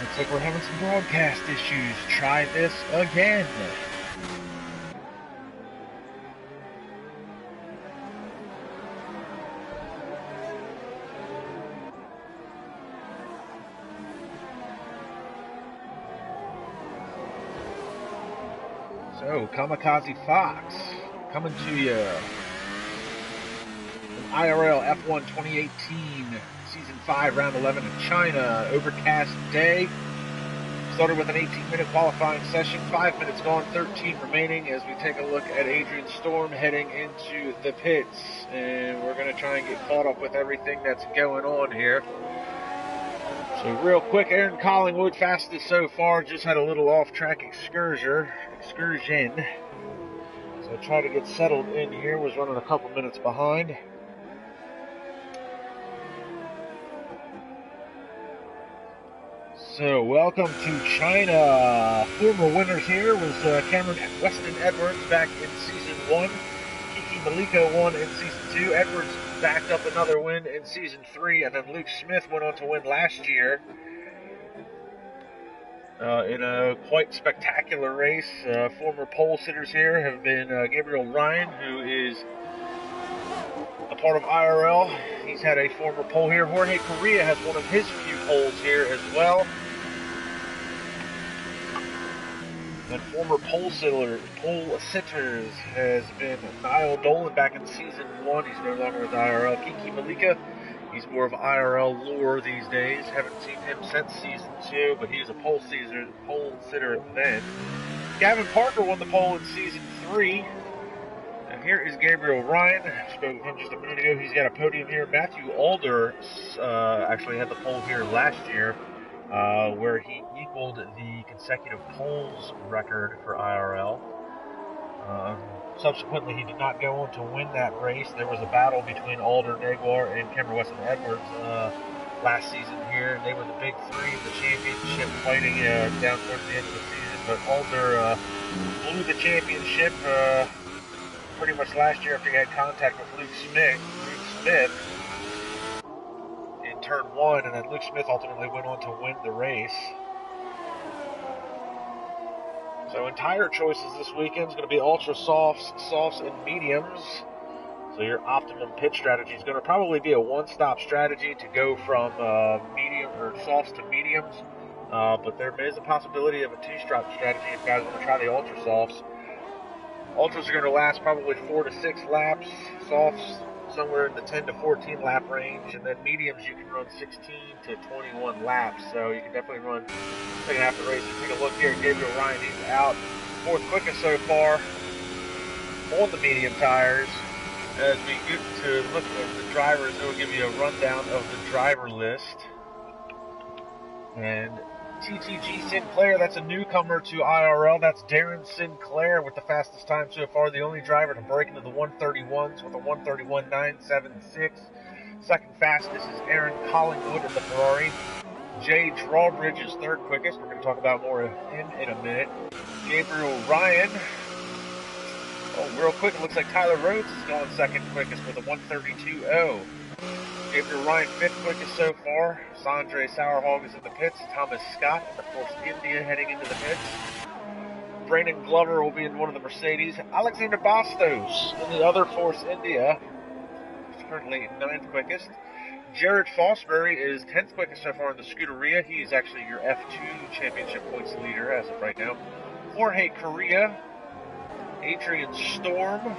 Looks like we're having some broadcast issues. Try this again. So, Kamikaze Fox coming to you from IRL F1 2018, Season 5, Round 11 in China. Overcast day. Started with an 18-minute qualifying session. 5 minutes gone, 13 remaining as we take a look at Adrian Storm heading into the pits. And we're going to try and get caught up with everything that's going on here. So real quick, Aaron Collingwood, fastest so far, just had a little off-track excursion. So try to get settled in here, was running a couple minutes behind. So welcome to China. Former winners here was Cameron Weston Edwards back in Season 1. Kiki Malika won in Season 2. Edwards backed up another win in Season 3, and then Luke Smith went on to win last year in a quite spectacular race. Former pole sitters here have been Gabriel Ryan, who is a part of IRL. He's had a former pole here. Jorge Correa has one of his few poles here as well. And former pole sitters has been Niall Dolan back in Season 1. He's no longer with IRL. Kiki Malika, he's more of IRL lore these days. Haven't seen him since Season 2, but he was a pole sitter then. Gavin Parker won the pole in Season 3. And here is Gabriel Ryan. I spoke with him just a minute ago. He's got a podium here. Matthew Alder actually had the pole here last year, where he equaled the consecutive poles record for IRL. Subsequently, he did not go on to win that race. There was a battle between Alder, Negwer, and Cameron Weston Edwards last season here. They were the big three of the championship, fighting down towards the end of the season. But Alder blew the championship pretty much last year after he had contact with Luke Smith in turn 1, and then Luke Smith ultimately went on to win the race. So in tire choices this weekend is going to be ultra softs, and mediums. So your optimum pit strategy is going to probably be a one-stop strategy to go from medium or softs to mediums. But there is a possibility of a two-stop strategy if guys want to try the ultra softs. Ultras are going to last probably 4 to 6 laps. Softs somewhere in the 10 to 14 lap range, and then mediums you can run 16 to 21 laps. So you can definitely run second half of the race. You take a look here at Gabriel Ryan, he's out 4th quickest so far on the medium tires. As we get to look at the drivers, it will give you a rundown of the driver list. And TTG Sinclair, that's a newcomer to IRL. That's Darren Sinclair with the fastest time so far. The only driver to break into the 131s with a 131.976. Second fastest is Aaron Collingwood in the Ferrari. Jay Drawbridge is 3rd quickest. We're going to talk about more of him in a minute. Gabriel Ryan. Oh, real quick, it looks like Tyler Rhodes is going 2nd quickest with a 132.0. Gabriel Ryan 5th quickest so far. Sondre Sorhaug is in the pits. Thomas Scott in the Force India heading into the pits. Brandon Glover will be in one of the Mercedes. Alexander Bastos in the other Force India. He's currently 9th quickest. Jared Fosbury is 10th quickest so far in the Scuderia. He is actually your F2 championship points leader as of right now. Jorge Correa. Adrian Storm.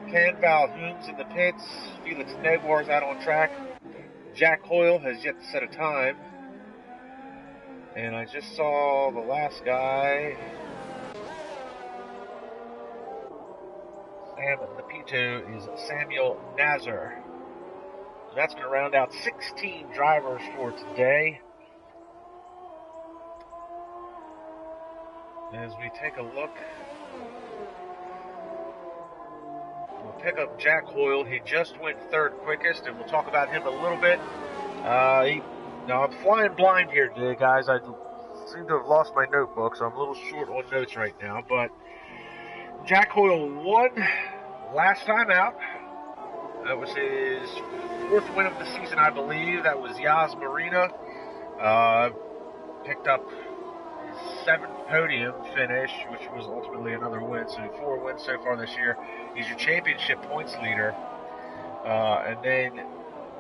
Can Valhoon's in the pits. Felix Negwer is out on track. Jack Hoyle has yet to set a time. And I just saw the last guy. Sam Napito is Samuel Nazar. And that's going to round out 16 drivers for today. As we take a look, we'll pick up Jack Hoyle. He just went 3rd quickest, and we'll talk about him a little bit. Now, I'm flying blind here today, guys. I seem to have lost my notebook, so I'm a little short on notes right now. But Jack Hoyle won last time out. That was his 4th win of the season, I believe. That was Yas Marina. picked up his 7th podium finish, which was ultimately another win. So 4 wins so far this year. He's your championship points leader. And then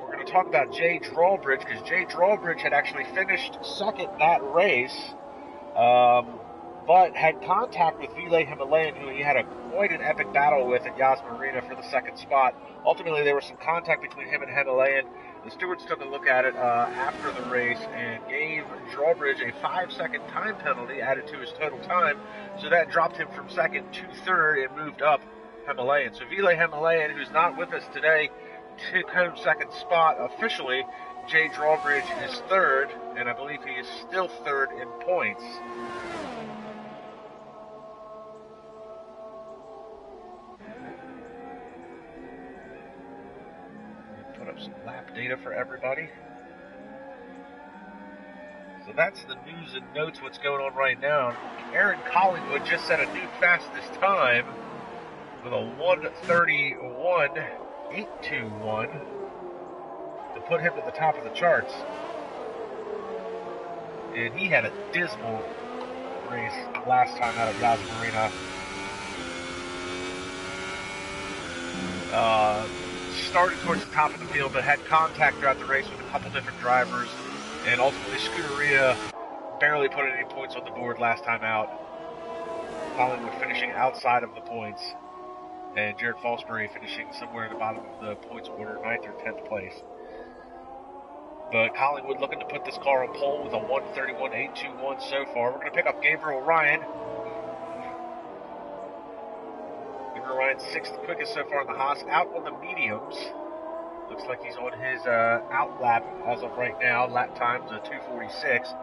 we're going to talk about Jay Drawbridge, because Jay Drawbridge had actually finished second that race, but had contact with Ville Himalayan, who he had quite an epic battle with at Yas Marina for the 2nd spot. Ultimately, there was some contact between him and Himalayan. The stewards took a look at it after the race and gave Drawbridge a 5-second time penalty added to his total time, so that dropped him from 2nd to 3rd and moved up Himalayan. So Ville Himalayan, who's not with us today, took home 2nd spot officially. Jay Drawbridge is 3rd, and I believe he is still 3rd in points. Put up some lap data for everybody. So that's the news and notes, what's going on right now. Aaron Collingwood just set a new fastest time with a 1:31.821 to put him at the top of the charts. And he had a dismal race last time out of Yas Marina. Started towards the top of the field, but had contact throughout the race with a couple different drivers, and ultimately Scuderia barely put any points on the board last time out. Collingwood finishing outside of the points, and Jared Fosbury finishing somewhere in the bottom of the points order, 9th or 10th place. But Collingwood looking to put this car on pole with a 1:31.821 so far. We're going to pick up Gabriel Ryan. Gabriel Ryan's 6th quickest so far in the Haas, out on the mediums. Looks like he's on his out lap as of right now. Lap time's a 2:46.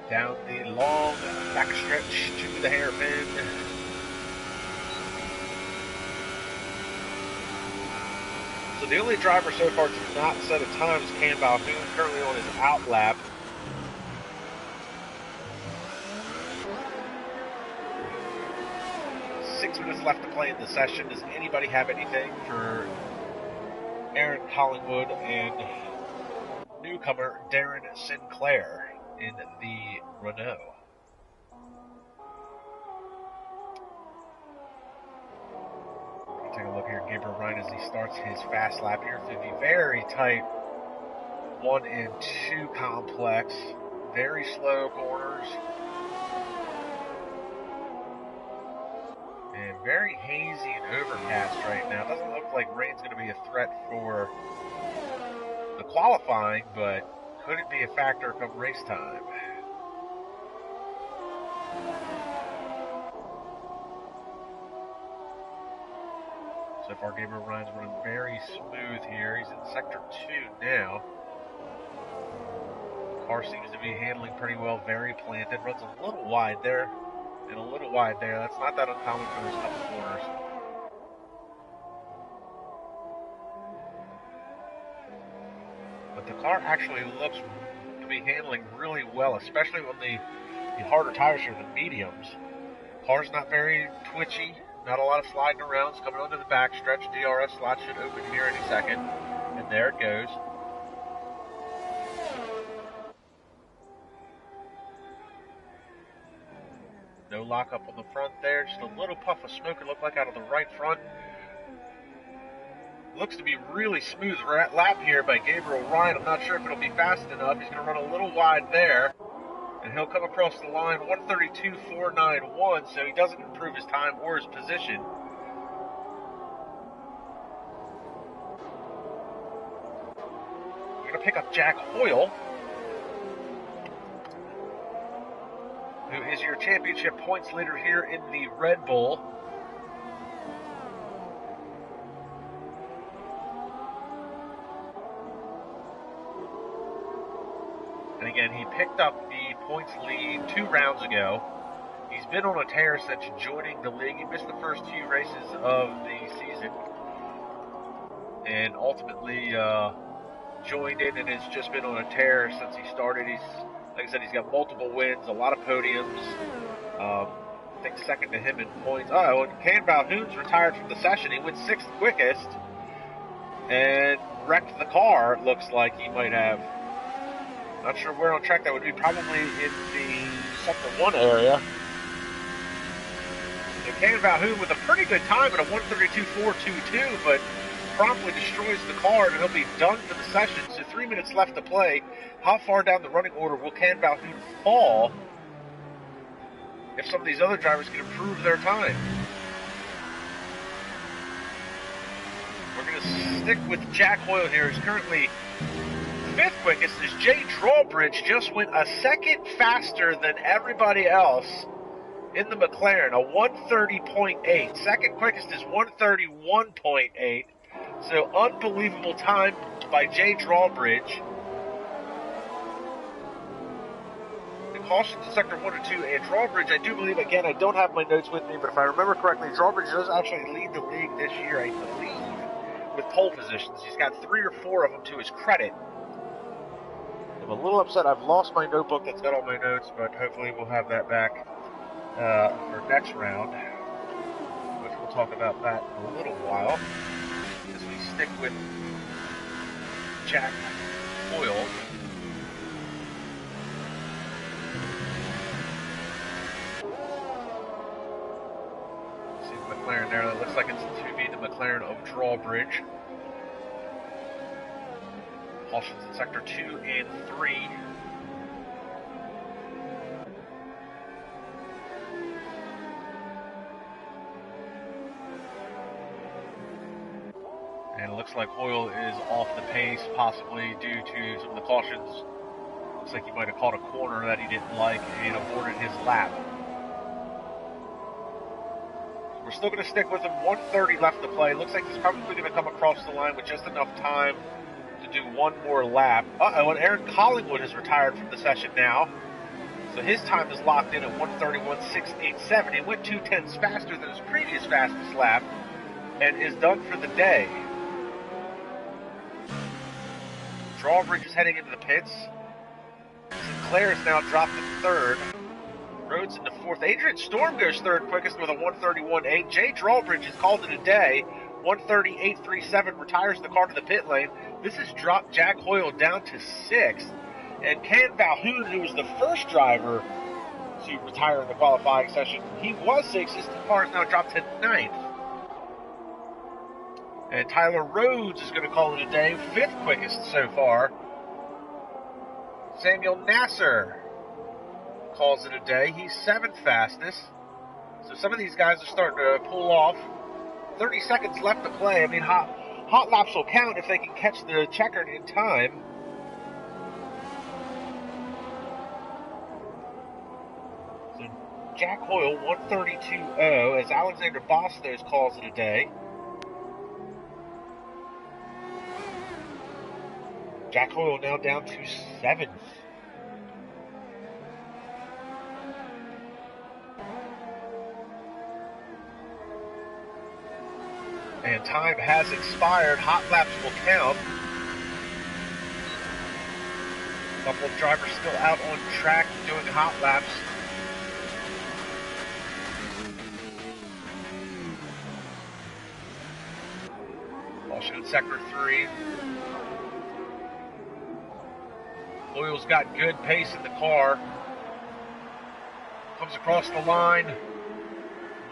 Down the long backstretch to the hairpin. So the only driver so far to not set a time is Cam Balhoun, currently on his out lap. Six minutes left to play in the session. Does anybody have anything for Aaron Collingwood and newcomer Darren Sinclair in the Renault? Take a look here at Gabriel Ryan as he starts his fast lap here through the very tight 1 and 2 complex. Very slow corners. And very hazy and overcast right now. Doesn't look like rain's going to be a threat for the qualifying, but could it be a factor come race time? So far, Gabriel Ryan's running very smooth here. He's in sector 2 now. Car seems to be handling pretty well, very planted. Runs a little wide there and a little wide there. That's not that uncommon for those couple corners. But the car actually looks to be handling really well, especially on the harder tires here, the mediums. Car's not very twitchy. Not a lot of sliding around. It's coming onto the backstretch. DRS slot should open here any second. And there it goes. No lockup on the front there. Just a little puff of smoke, it looked like, out of the right front. Looks to be really smooth lap here by Gabriel Ryan. I'm not sure if it'll be fast enough. He's going to run a little wide there. And he'll come across the line 1:32.491, so he doesn't improve his time or his position. We're going to pick up Jack Hoyle, who is your championship points leader here in the Red Bull. And again, he picked up the points lead 2 rounds ago. He's been on a tear since joining the league. He missed the first few races of the season and ultimately joined in and has just been on a tear since he started. He's Like I said, he's got multiple wins, a lot of podiums. I think second to him in points. Oh, and Ken Valhoon's retired from the session. He went 6th quickest and wrecked the car, it looks like he might have. Not sure where on track that would be. Probably in the Sector 1 area. So Ken Valhoon with a pretty good time at a 1:32.422, but promptly destroys the car, and he'll be done for the session. So 3 minutes left to play. How far down the running order will Ken Valhoon fall if some of these other drivers can improve their time? We're going to stick with Jack Hoyle here. He's currently 5th quickest as Jay Drawbridge just went a second faster than everybody else in the McLaren, a 1:30.8. Second quickest is 1:31.8. So unbelievable time by Jay Drawbridge. The cautions in Sector 1 and 2, and Drawbridge, I do believe, again, I don't have my notes with me, but if I remember correctly, Drawbridge does actually lead the league this year, I believe, with pole positions. He's got 3 or 4 of them to his credit. I'm a little upset I've lost my notebook that's got all my notes, but hopefully we'll have that back for next round, which we'll talk about that in a little while. As we stick with Jack Hoyle. See the McLaren there. That looks like it's to be the McLaren of Drawbridge. Cautions in Sector 2 and 3. And it looks like Hoyle is off the pace, possibly due to some of the cautions. Looks like he might have caught a corner that he didn't like and aborted his lap. We're still going to stick with him. 1:30 left to play. Looks like he's probably going to come across the line with just enough time to do one more lap. Uh-oh, and Aaron Collingwood has retired from the session now. So his time is locked in at 1:31.687. He went 2/10 faster than his previous fastest lap and is done for the day. Drawbridge is heading into the pits. Sinclair is now dropped to 3rd. Rhodes into 4th. Adrian Storm goes 3rd quickest with a 1:31.8. Jay Drawbridge has called it a day. 1:38.37, retires the car to the pit lane. This has dropped Jack Hoyle down to 6th. And Ken Valhoon, who was the first driver to retire in the qualifying session, he was 6th. His car is now dropped to 9th. And Tyler Rhodes is going to call it a day, 5th quickest so far. Samuel Nasser calls it a day. He's 7th fastest. So some of these guys are starting to pull off. 30 seconds left to play. I mean, hot laps will count if they can catch the checkered in time. So Jack Hoyle, 1:32.0, as Alexander Bastos calls it a day. Jack Hoyle now down to 7th. And time has expired. Hot laps will count. A couple of drivers still out on track doing hot laps. Also in Sector 3. Hoyle's got good pace in the car. Comes across the line.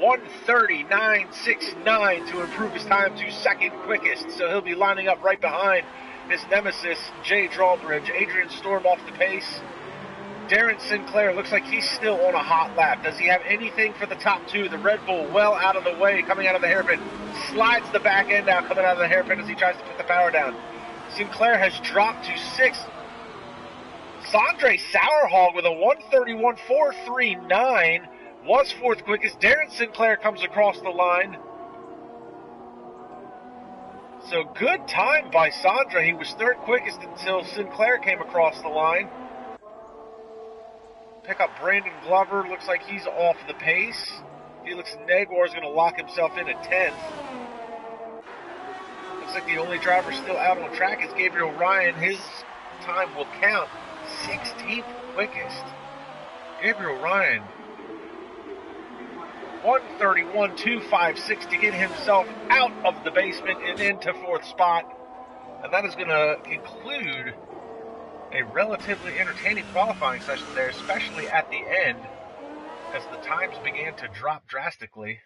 1:39.69 to improve his time to 2nd quickest. So he'll be lining up right behind his nemesis, Jay Drawbridge. Adrian Storm off the pace. Darren Sinclair looks like he's still on a hot lap. Does he have anything for the top 2? The Red Bull well out of the way, coming out of the hairpin. Slides the back end out, coming out of the hairpin as he tries to put the power down. Sinclair has dropped to 6th. Sondre Sorhaug with a 1:31.439 was 4th quickest. Darren Sinclair comes across the line. So good time by Sondre. He was 3rd quickest until Sinclair came across the line. Pick up Brandon Glover. Looks like he's off the pace. Felix Negwer is going to lock himself in at 10th. Looks like the only driver still out on track is Gabriel Ryan. His time will count. 16th quickest. Gabriel Ryan, 1:31.256 to get himself out of the basement and into 4th spot. And that is going to conclude a relatively entertaining qualifying session there, especially at the end as the times began to drop drastically.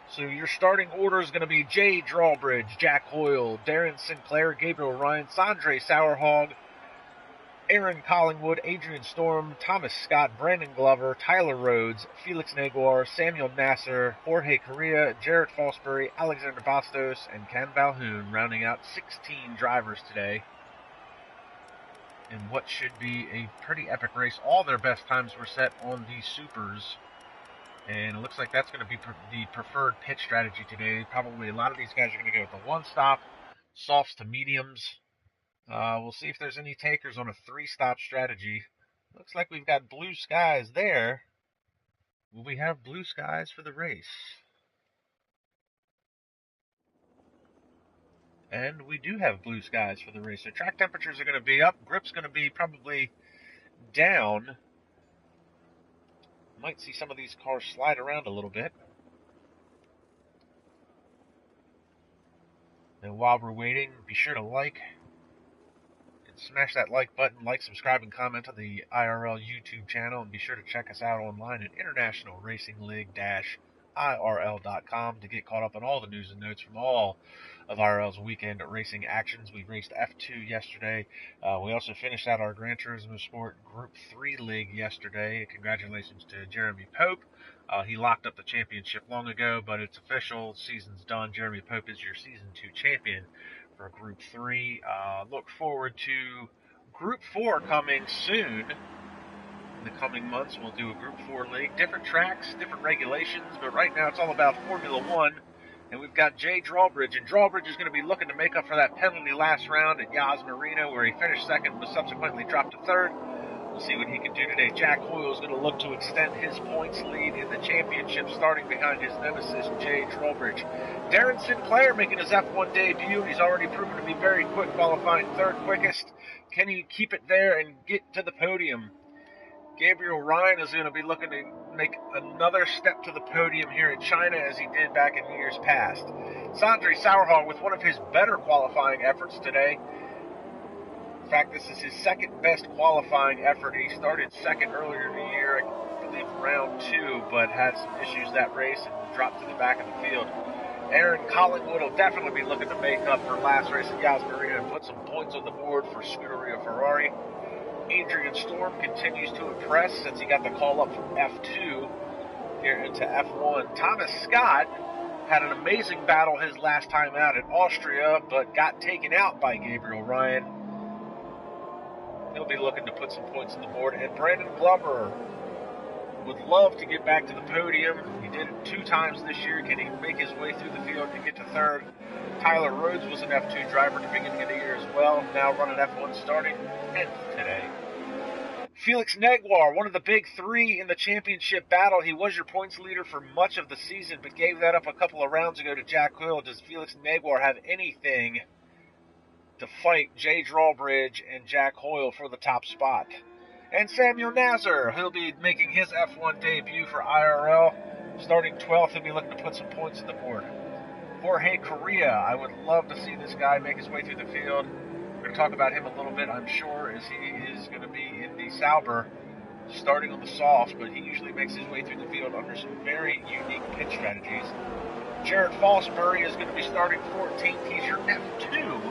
So your starting order is going to be Jay Drawbridge, Jack Hoyle, Darren Sinclair, Gabriel Ryan, Sondre Sorhaug, Aaron Collingwood, Adrian Storm, Thomas Scott, Brandon Glover, Tyler Rhodes, Felix Negwer, Samuel Nasser, Jorge Correa, Jarrett Fosbury, Alexander Bastos, and Ken Balhoun, rounding out 16 drivers today in what should be a pretty epic race. All their best times were set on the supers, and it looks like that's going to be the preferred pit strategy today. Probably a lot of these guys are going to go with the one-stop, softs to mediums. We'll see if there's any takers on a 3-stop strategy. Looks like we've got blue skies there. Will we have blue skies for the race? And we do have blue skies for the race. So track temperatures are going to be up. Grip's going to be probably down. Might see some of these cars slide around a little bit. And while we're waiting, be sure to like and smash that like button, like, subscribe, and comment on the IRL YouTube channel, and be sure to check us out online at International Racing League-IRL.com to get caught up on all the news and notes from all of IRL's weekend racing actions. We raced F2 yesterday. We also finished out our Gran Turismo Sport Group 3 League yesterday. Congratulations to Jeremy Pope. He locked up the championship long ago, but it's official. Season's done. Jeremy Pope is your Season 2 champion for Group 3. Look forward to Group 4 coming soon. In the coming months, we'll do a Group 4 league. Different tracks, different regulations, but right now it's all about Formula 1. And we've got Jay Drawbridge, and Drawbridge is going to be looking to make up for that penalty last round at Yas Marina, where he finished second but subsequently dropped to third. We'll see what he can do today. Jack Hoyle is going to look to extend his points lead in the championship, starting behind his nemesis, Jay Drawbridge. Darren Sinclair making his F1 debut. He's already proven to be very quick, qualifying 3rd quickest. Can he keep it there and get to the podium? Gabriel Ryan is going to be looking to make another step to the podium here in China, as he did back in years past. Sondre Sorhaug with one of his better qualifying efforts today. In fact, this is his 2nd best qualifying effort. He started 2nd earlier in the year, I believe round 2, but had some issues that race and dropped to the back of the field. Aaron Collingwood will definitely be looking to make up for last race at Yas Marina and put some points on the board for Scuderia Ferrari. Adrian Storm continues to impress since he got the call up from F2 here into F1. Thomas Scott had an amazing battle his last time out at Austria, but got taken out by Gabriel Ryan. He'll be looking to put some points on the board. And Brandon Glover would love to get back to the podium. He did it 2 times this year. Can he make his way through the field and get to 3rd? Tyler Rhodes was an F2 driver at the beginning of the year as well, now running F1 starting 10th today. Felix Negwer, one of the big 3 in the championship battle. He was your points leader for much of the season, but gave that up a couple of rounds ago to Jack Hoyle. Does Felix Negwer have anything to fight Jay Drawbridge and Jack Hoyle for the top spot? And Samuel Nasser, he'll be making his F1 debut for IRL. Starting 12th, he'll be looking to put some points on the board. Jorge Correa, I would love to see this guy make his way through the field. We're going to talk about him a little bit, I'm sure, as he is going to be in the Sauber, starting on the softs, but he usually makes his way through the field under some very unique pit strategies. Jarrett Fosbury is going to be starting 14th. He's your F2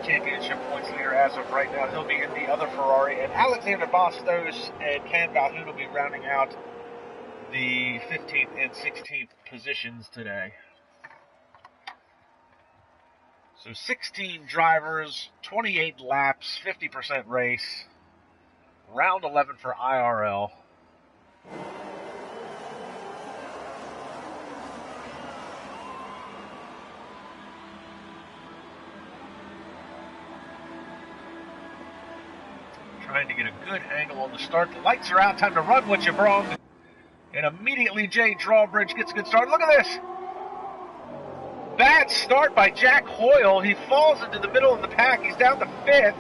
championship points leader as of right now. He'll be in the other Ferrari. And Alexander Bastos and Ken Balhoun will be rounding out the 15th and 16th positions today. So 16 drivers, 28 laps, 50% race. Round 11 for IRL. Trying to get a good angle on the start. The lights are out. Time to run what you brung. And immediately Jay Drawbridge gets a good start. Look at this. Bad start by Jack Hoyle. He falls into the middle of the pack. He's down to 5th.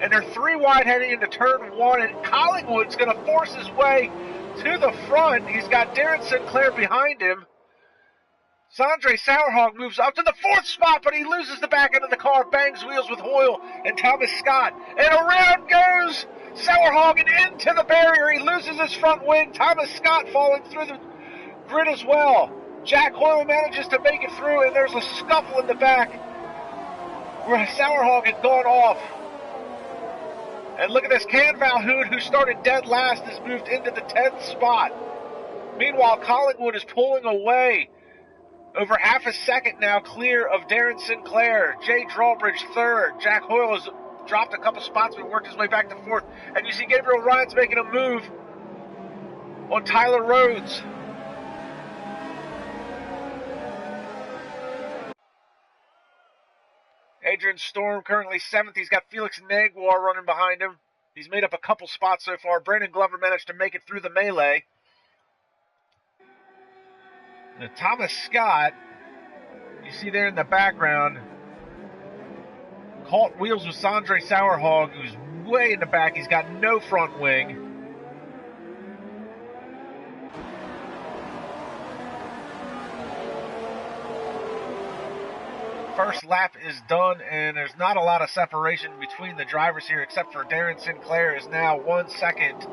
And they're 3 wide heading into turn 1. And Collingwood's going to force his way to the front. He's got Darren Sinclair behind him. Sondre Sorhaug moves up to the 4th spot, but he loses the back end of the car, bangs wheels with Hoyle and Thomas Scott. And around goes Sorhaug and into the barrier. He loses his front wing. Thomas Scott falling through the grid as well. Jack Hoyle manages to make it through, and there's a scuffle in the back where Sorhaug had gone off. And look at this, Can Valhoud, who started dead last, has moved into the 10th spot. Meanwhile, Collingwood is pulling away over half a second now, clear of Darren Sinclair. Jay Drawbridge 3rd. Jack Hoyle has dropped a couple spots but worked his way back to 4th. And you see Gabriel Ryan's making a move on Tyler Rhodes. Adrian Storm currently 7th. He's got Felix Negwer running behind him. He's made up a couple spots so far. Brandon Glover managed to make it through the melee. Now, Thomas Scott, you see there in the background, caught wheels with Sondre Sorhaug, who's way in the back. He's got no front wing. First lap is done, and there's not a lot of separation between the drivers here, except for Darren Sinclair is now 1 second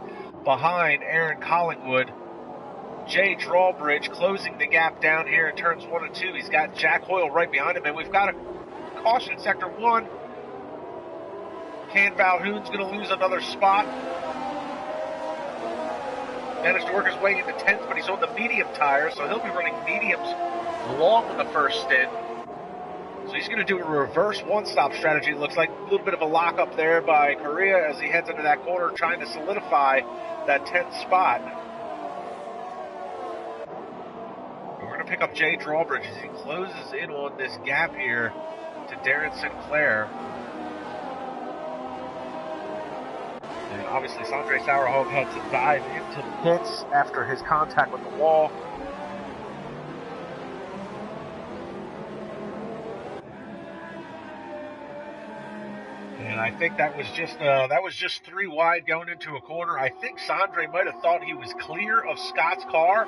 behind Aaron Collingwood. Jay Drawbridge closing the gap down here in turns 1 and 2. He's got Jack Hoyle right behind him, and we've got a caution in sector 1. Can Valhoud's going to lose another spot. Managed to work his way into 10th, but he's on the medium tire, so he'll be running mediums long in the first stint. So he's going to do a reverse one-stop strategy. It looks like a little bit of a lock-up there by Correa as he heads into that corner, trying to solidify that 10th spot. We're going to pick up Jay Drawbridge as he closes in on this gap here to Darren Sinclair. And obviously Sondre Sorhaug had to dive into the pits after his contact with the wall. And I think that was just 3 wide going into a corner. I think Sondre might have thought he was clear of Scott's car,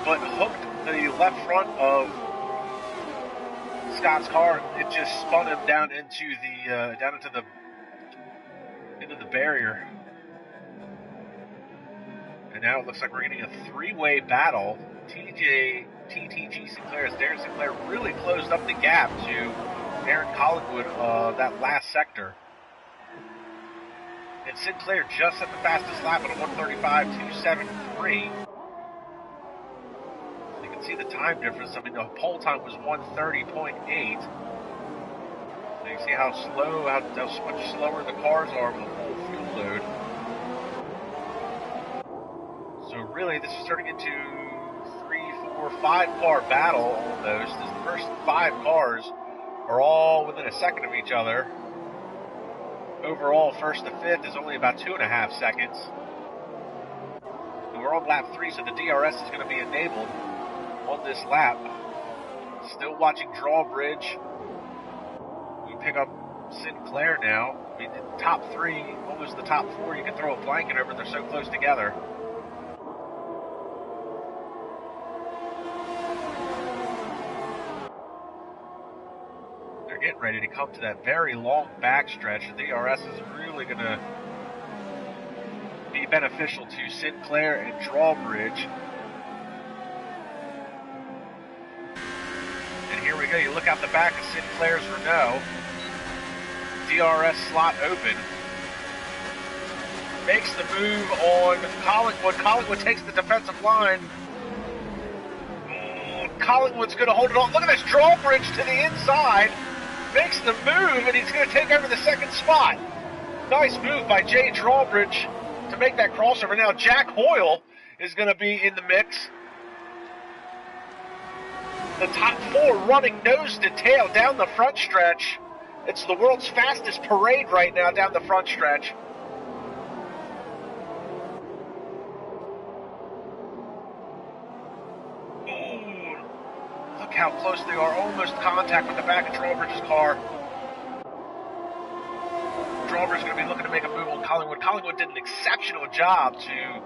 but hooked the left front of Scott's car. It just spun him down into the barrier. And now it looks like we're getting a 3-way battle. TTG Sinclair, as Darren Sinclair really closed up the gap to Aaron Collingwood, that last sector. And Sinclair just at the fastest lap at a 1:35.273. You can see the time difference. I mean, the pole time was 1:30.8. So you can see how much slower the cars are with a full fuel load. So really, this is turning into 3, 4, 5 car battle almost. As the first 5 cars are all within a second of each other. Overall, 1st to 5th is only about 2.5 seconds. And we're on lap 3, so the DRS is going to be enabled on this lap. Still watching Drawbridge. We pick up Sinclair now. I mean, the top 3, almost the top 4, you can throw a blanket over. They're so close together. Getting ready to come to that very long backstretch. The DRS is really going to be beneficial to Sinclair and Drawbridge. And here we go. You look out the back of Sinclair's Renault. DRS slot open. Makes the move on Collingwood. Collingwood takes the defensive line. Collingwood's going to hold it on. Look at this. Drawbridge to the inside. Makes the move, and he's going to take over the 2nd spot. Nice move by Jay Drawbridge to make that crossover. Now Jack Hoyle is going to be in the mix. The top 4 running nose to tail down the front stretch. It's the world's fastest parade right now down the front stretch. Look how close they are, almost contact with the back of Drawbridge's car. Drawbridge is going to be looking to make a move on Collingwood. Collingwood did an exceptional job to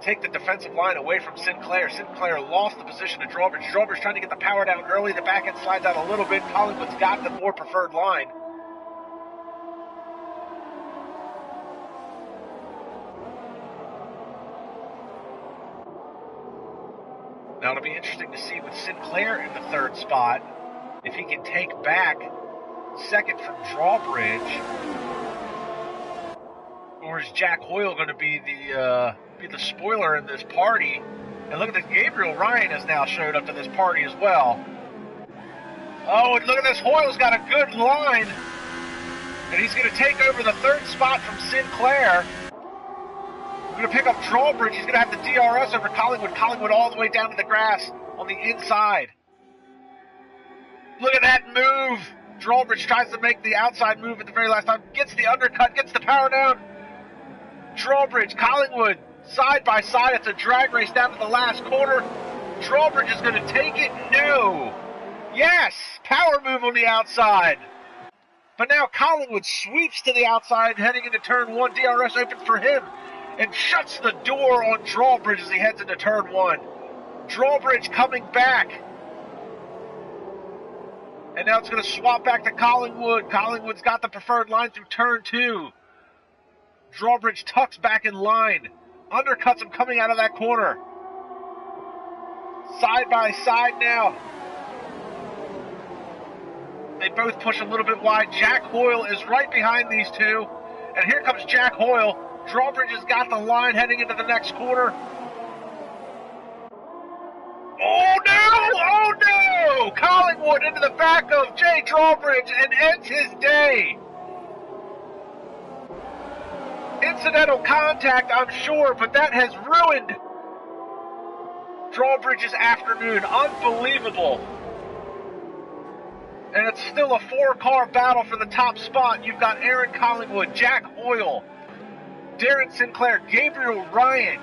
take the defensive line away from Sinclair. Sinclair lost the position to Drawbridge. Drawbridge trying to get the power down early. The back end slides out a little bit. Collingwood's got the more preferred line. Now it'll be interesting to see with Sinclair in the third spot if he can take back second from Drawbridge, or is Jack Hoyle going to be the spoiler in this party? And look at this, Gabriel Ryan has now showed up to this party as well. Oh, and look at this, Hoyle's got a good line, and he's going to take over the third spot from Sinclair. We're going to pick up Drawbridge. He's going to have the DRS over Collingwood. Collingwood all the way down to the grass on the inside. Look at that move. Drawbridge tries to make the outside move at the very last time. Gets the undercut, gets the power down. Drawbridge, Collingwood, side by side. It's a drag race down to the last corner. Drawbridge is going to take it. No. Yes, power move on the outside. But now Collingwood sweeps to the outside, heading into turn one. DRS opens for him and shuts the door on Drawbridge as he heads into turn one. Drawbridge coming back. And now it's going to swap back to Collingwood. Collingwood's got the preferred line through turn two. Drawbridge tucks back in line. Undercuts him coming out of that corner. Side by side now. They both push a little bit wide. Jack Hoyle is right behind these two. And here comes Jack Hoyle. Drawbridge has got the line heading into the next quarter. Oh no! Oh no! Collingwood into the back of Jay Drawbridge and ends his day. Incidental contact, I'm sure, but that has ruined Drawbridge's afternoon. Unbelievable. And it's still a four-car battle for the top spot. You've got Aaron Collingwood, Jack Hoyle, Darren Sinclair, Gabriel Ryan.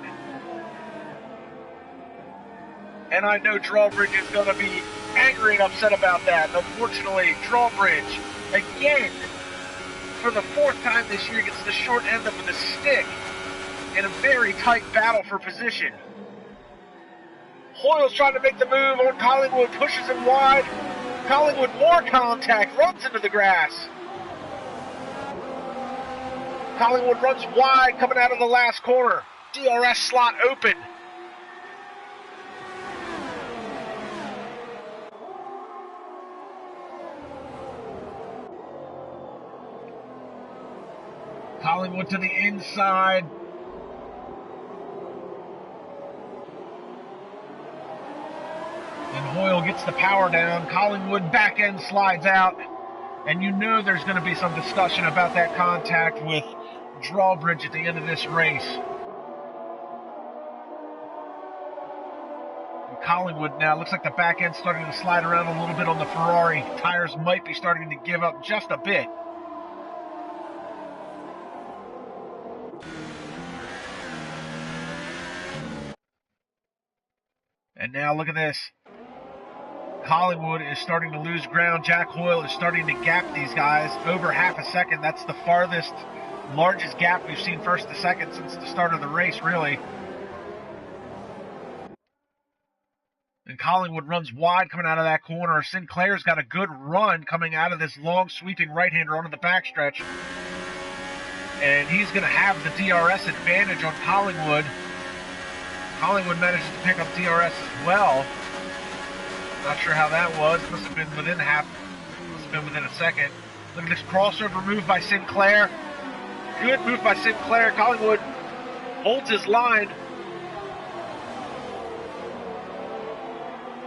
And I know Drawbridge is going to be angry and upset about that. Unfortunately, Drawbridge, again, for the fourth time this year, gets the short end of the stick in a very tight battle for position. Hoyle's trying to make the move on Collingwood, pushes him wide. Collingwood, more contact, runs into the grass. Collingwood runs wide coming out of the last corner. DRS slot open. Collingwood to the inside. And Hoyle gets the power down. Collingwood back end slides out. And you know there's going to be some discussion about that contact with Drawbridge at the end of this race. And Collingwood now looks like the back end starting to slide around a little bit on the Ferrari. Tires might be starting to give up just a bit. And now look at this. Collingwood is starting to lose ground. Jack Hoyle is starting to gap these guys over half a second. That's the farthest, largest gap we've seen first to second since the start of the race, really. And Collingwood runs wide coming out of that corner. Sinclair's got a good run coming out of this long sweeping right-hander onto the backstretch. And he's going to have the DRS advantage on Collingwood. Collingwood manages to pick up DRS as well. Not sure how that was. It must have been within a second. Look at this crossover move by Sinclair. Good move by Sinclair. Collingwood holds his line.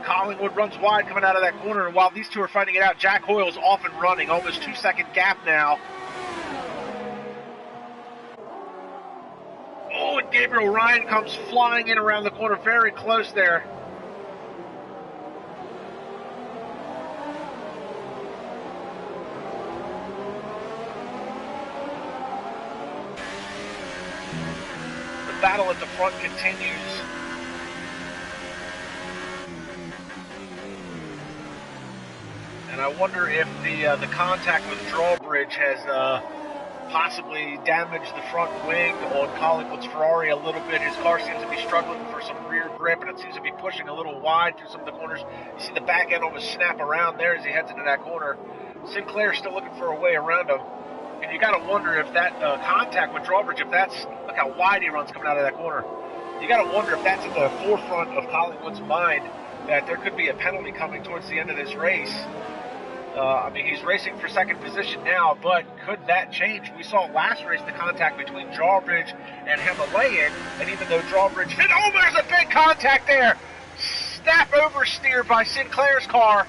Collingwood runs wide coming out of that corner, and while these two are fighting it out, Jack Hoyle's off and running. Almost 2-second gap now. Oh, and Gabriel Ryan comes flying in around the corner, very close there. The battle at the front continues. and I wonder if the contact with drawbridge has possibly damaged the front wing on Collingwood's Ferrari a little bit. His car seems to be struggling for some rear grip, and it seems to be pushing a little wide through some of the corners. You see the back end almost snap around there as he heads into that corner. Sinclair's still looking for a way around him, and you got to wonder if that contact with drawbridge, if that's, look how wide he runs coming out of that corner. You got to wonder if that's at the forefront of Collingwood's mind, that there could be a penalty coming towards the end of this race. I mean, he's racing for second position now, but could that change? We saw last race the contact between Drawbridge and Himalayan, and even though Drawbridge hit, oh, there's a big contact there! Snap oversteer by Sinclair's car,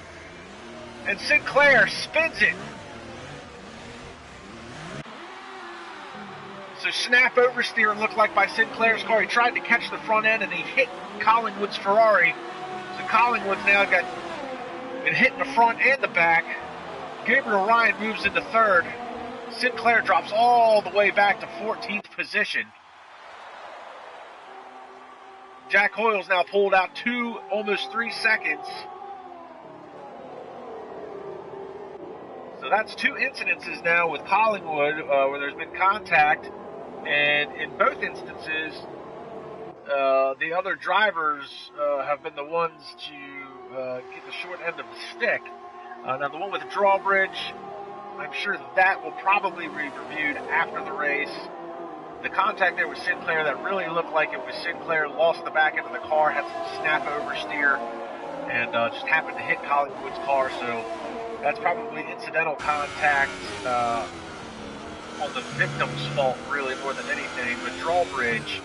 and Sinclair spins it. So snap oversteer looked like by Sinclair's car. He tried to catch the front end, and he hit Collingwood's Ferrari. So Collingwood's now got been hitting the front and the back. Gabriel Ryan moves into third. Sinclair drops all the way back to 14th position. Jack Hoyle's now pulled out almost 3 seconds. So that's 2 incidences now with Collingwood where there's been contact. And in both instances, the other drivers have been the ones to get the short end of the stick. Now the one with the drawbridge, I'm sure that will probably be reviewed after the race. The contact there with Sinclair, that really looked like it was Sinclair, lost the back end of the car, had some snap oversteer, and just happened to hit Collingwood's car, so that's probably incidental contact on the victim's fault, really, more than anything. But drawbridge,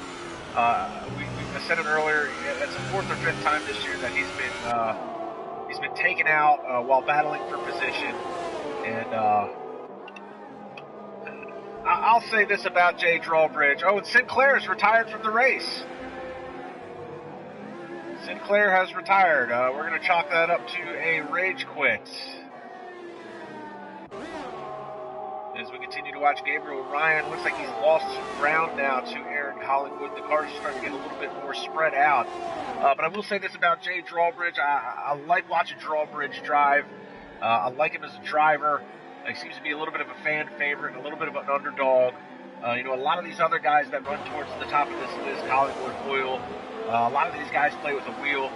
I said it earlier, it's the 4th or 5th time this year that he's been taken out while battling for position. And I'll say this about Jay Drawbridge. Oh, and Sinclair's retired from the race. Sinclair has retired. We're going to chalk that up to a rage quit. As we continue to watch Gabriel Ryan, looks like he's lost some ground now to Aaron Collingwood. The cars are starting to get a little bit more spread out. But I will say this about Jay Drawbridge. I like watching Drawbridge drive. I like him as a driver. He seems to be a little bit of a fan favorite, a little bit of an underdog. A lot of these other guys that run towards the top of this list, Collingwood, Hoyle, a lot of these guys play with a wheel.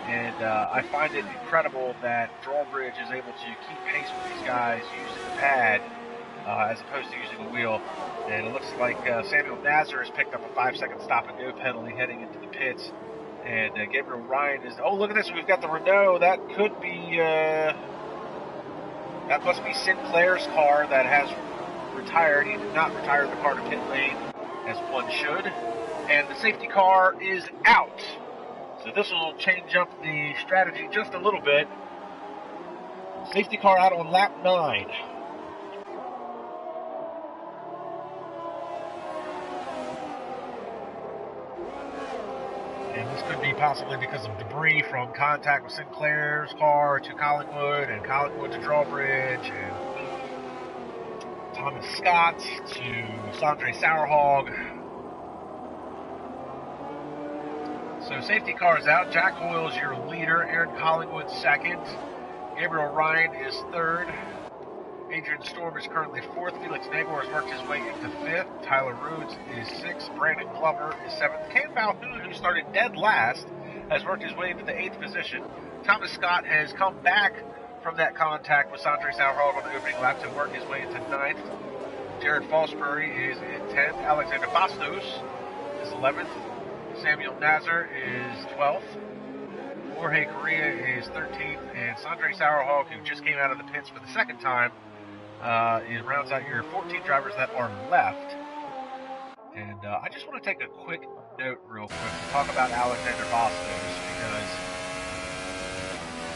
And I find it incredible that Drawbridge is able to keep pace with these guys using the pad, as opposed to using a wheel. And it looks like Samuel Nazar has picked up a 5-second stop-and-go penalty heading into the pits. And Gabriel Ryan is... Oh, look at this. We've got the Renault. That could be... that must be Sinclair's car that has retired. He did not retire the car to pit lane, as one should. And the safety car is out. So this will change up the strategy just a little bit. Safety car out on lap 9. And this could be possibly because of debris from contact with Sinclair's car to Collingwood, and Collingwood to Drawbridge, and Thomas Scott to Sondre Sorhaug. So safety car is out. Jack Hoyle is your leader. Aaron Collingwood second. Gabriel Ryan is third. Adrian Storm is currently fourth. Felix Negwer has worked his way into fifth. Tyler Rhodes is sixth. Brandon Glover is seventh. Ken Balhoun, who started dead last, has worked his way into the 8th position. Thomas Scott has come back from that contact with Sondre Sorhaug on the opening lap to work his way into 9th. Jared Fosbury is in 10th. Alexander Bastos is 11th. Samuel Nazar is 12th. Jorge Correa is 13th. And Sondre Sorhaug, who just came out of the pits for the second time, rounds out your 14 drivers that are left. And I just want to take a quick note real quick to talk about Alexander Bastos, because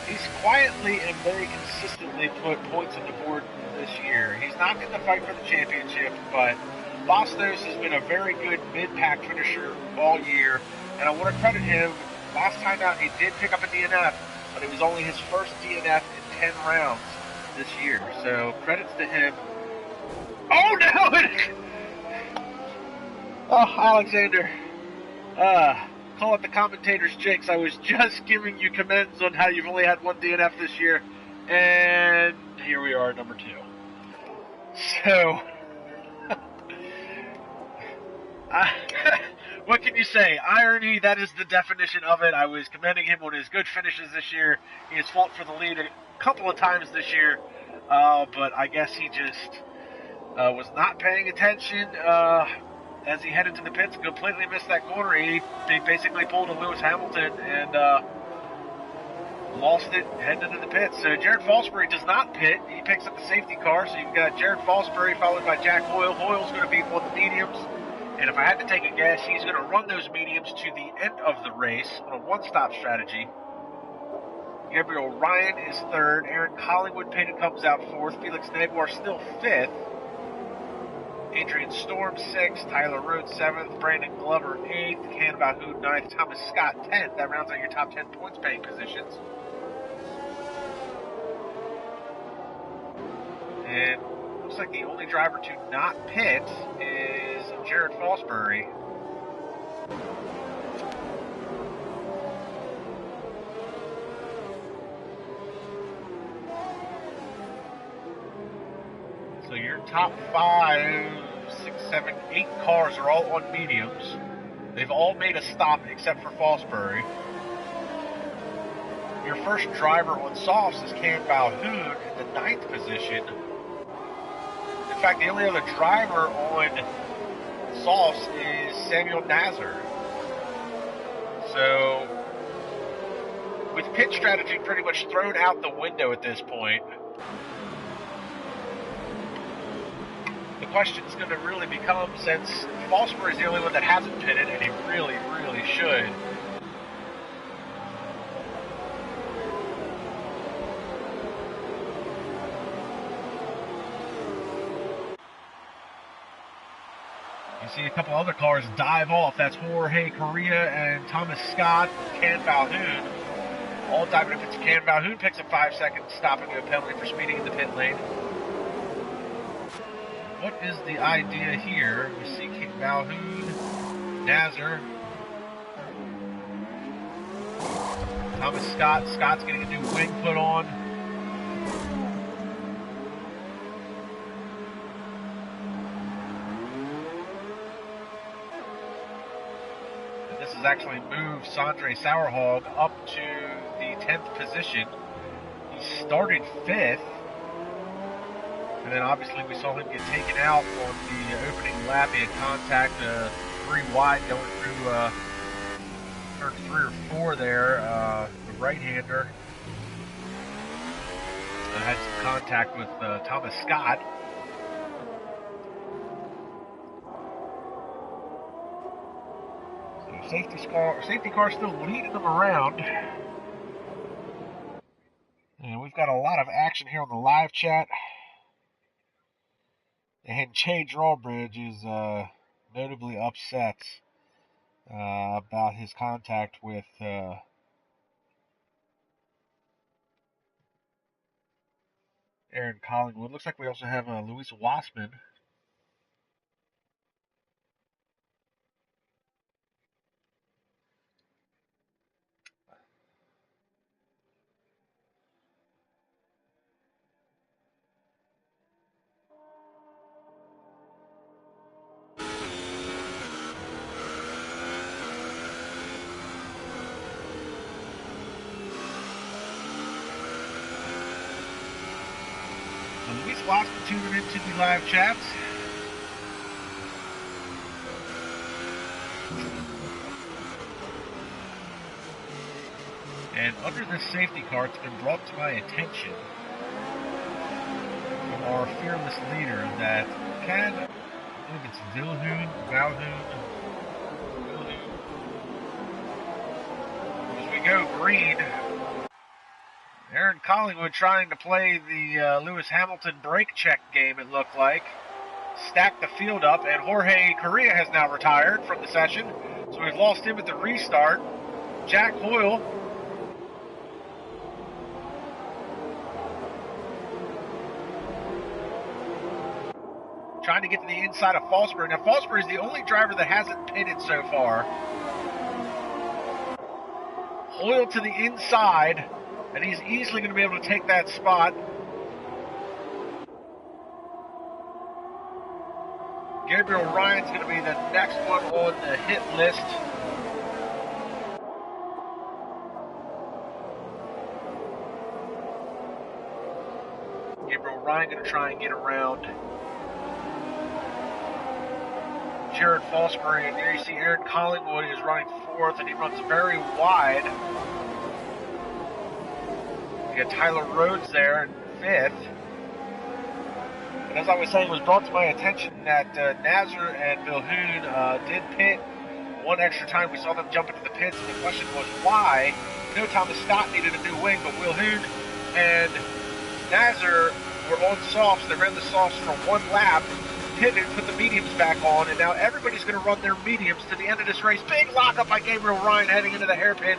he's quietly and very consistently put points on the board this year. He's not in the fight for the championship, but Bastos has been a very good mid-pack finisher all year, and I want to credit him. Last time out, he did pick up a DNF, but it was only his first DNF in 10 rounds this year, so credits to him. Oh no! Oh, Alexander. Call it the commentators' jinx. I was just giving you commends on how you've only had one DNF this year, And here we are, number 2. So, what can you say? Irony, that is the definition of it. I was commending him on his good finishes this year. He has fought for the lead a couple of times this year, but I guess he just was not paying attention as he headed to the pits. Completely missed that corner. He basically pulled a Lewis Hamilton and lost it heading into the pits. So Jared Fosbury does not pit. He picks up the safety car. So you've got Jared Fosbury followed by Jack Hoyle. Hoyle's going to be on the mediums. And if I had to take a guess, he's going to run those mediums to the end of the race on a one-stop strategy. Gabriel Ryan is 3rd. Aaron Collingwood pitted, comes out 4th. Felix Negwer still 5th. Adrian Storm 6th. Tyler Rhodes 7th. Brandon Glover 8th. Ken Bahoud 9th. Thomas Scott 10th. That rounds out your top 10 points paying positions. And looks like the only driver to not pit is Jared Fosbury. So your top 5, 6, 7, 8 cars are all on mediums. They've all made a stop except for Fosbury. Your first driver on softs is Ken Balhoun in the 9th position. In fact, the only other driver on softs is Samuel Nazar. So, with pit strategy pretty much thrown out the window at this point, the question is going to really become, since Fosbury is the only one that hasn't pitted, and he really, really should. You see a couple other cars dive off. That's Jorge Correa and Thomas Scott, Ken Balhoun. All diving up into Ken Balhoun, picks up 5 seconds, stopping a penalty for speeding in the pit lane. What is the idea here? We see Ken Balhoun, Nazar, Thomas Scott. Scott's getting a new wing put on. Actually moved Sondre Sorhaug up to the 10th position. He started 5th, and then obviously we saw him get taken out on the opening lap. He had contact 3 wide going through turn 3 or 4 there, the right-hander. Had some contact with Thomas Scott. Safety car still leading them around. And we've got a lot of action here on the live chat. And Jay Drawbridge is notably upset about his contact with Aaron Collingwood. Looks like we also have Luis Wassman. Lots to tune into the live chats. And under this safety car, it's been brought to my attention from our fearless leader that I believe it's Vilhoun. As we go green, Aaron Collingwood trying to play the Lewis Hamilton brake check game, it looked like. Stacked the field up, and Jorge Correa has now retired from the session. So we've lost him at the restart. Jack Hoyle trying to get to the inside of Fosbury. Now, Fosbury is the only driver that hasn't pitted so far. Hoyle to the inside. And he's easily going to be able to take that spot. Gabriel Ryan's going to be the next one on the hit list. Gabriel Ryan going to try and get around Jared Fosbury, and there you see Aaron Collingwood is running fourth, and he runs very wide. You got Tyler Rhodes there in fifth. And as I was saying, it was brought to my attention that Nazar and Vilhoon did pit one extra time. We saw them jump into the pits, and the question was why. You know, Thomas Scott needed a new wing, but Vilhoon and Nazar were on softs. They ran the softs for one lap, pitted, put the mediums back on, and now everybody's going to run their mediums to the end of this race. Big lockup by Gabriel Ryan heading into the hairpin.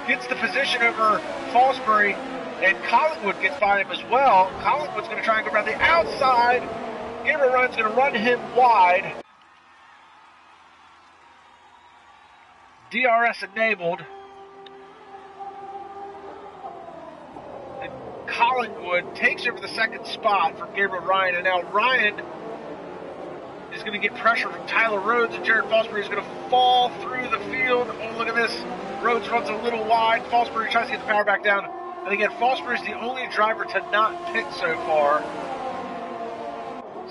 Gets the position over Fosbury, and Collingwood gets by him as well. Collingwood's going to try and go around the outside. Gabriel Ryan's going to run him wide. DRS enabled. And Collingwood takes over the second spot from Gabriel Ryan, and now Ryan is going to get pressure from Tyler Rhodes, and Jared Fosbury is going to fall through the field. Oh, look at this. Rhodes runs a little wide. Fosbury tries to get the power back down. And again, Fosbury is the only driver to not pit so far.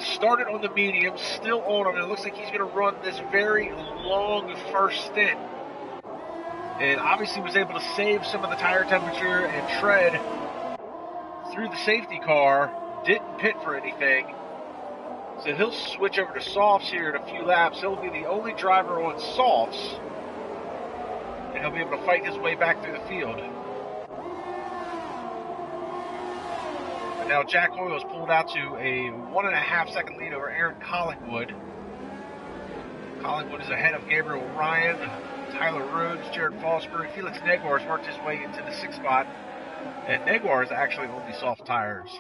Started on the medium, still on him, and it looks like he's going to run this very long first stint. And obviously was able to save some of the tire temperature and tread through the safety car. Didn't pit for anything. So he'll switch over to softs here in a few laps. He'll be the only driver on softs, and he'll be able to fight his way back through the field. And now Jack Hoyle's pulled out to a 1.5 second lead over Aaron Collingwood. Collingwood is ahead of Gabriel Ryan, Tyler Rhodes, Jared Fosbury. Felix Negwer has worked his way into the 6th spot, and Negwer is actually only soft tires.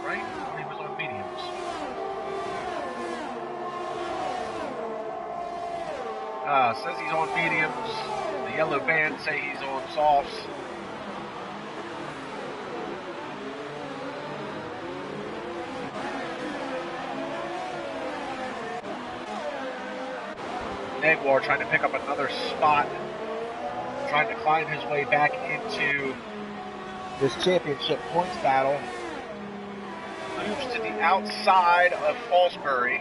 Right? He was on mediums. Says he's on mediums. The yellow bands say he's on softs. Negwer trying to pick up another spot, trying to climb his way back into this championship points battle. Moves to the outside of Fosbury.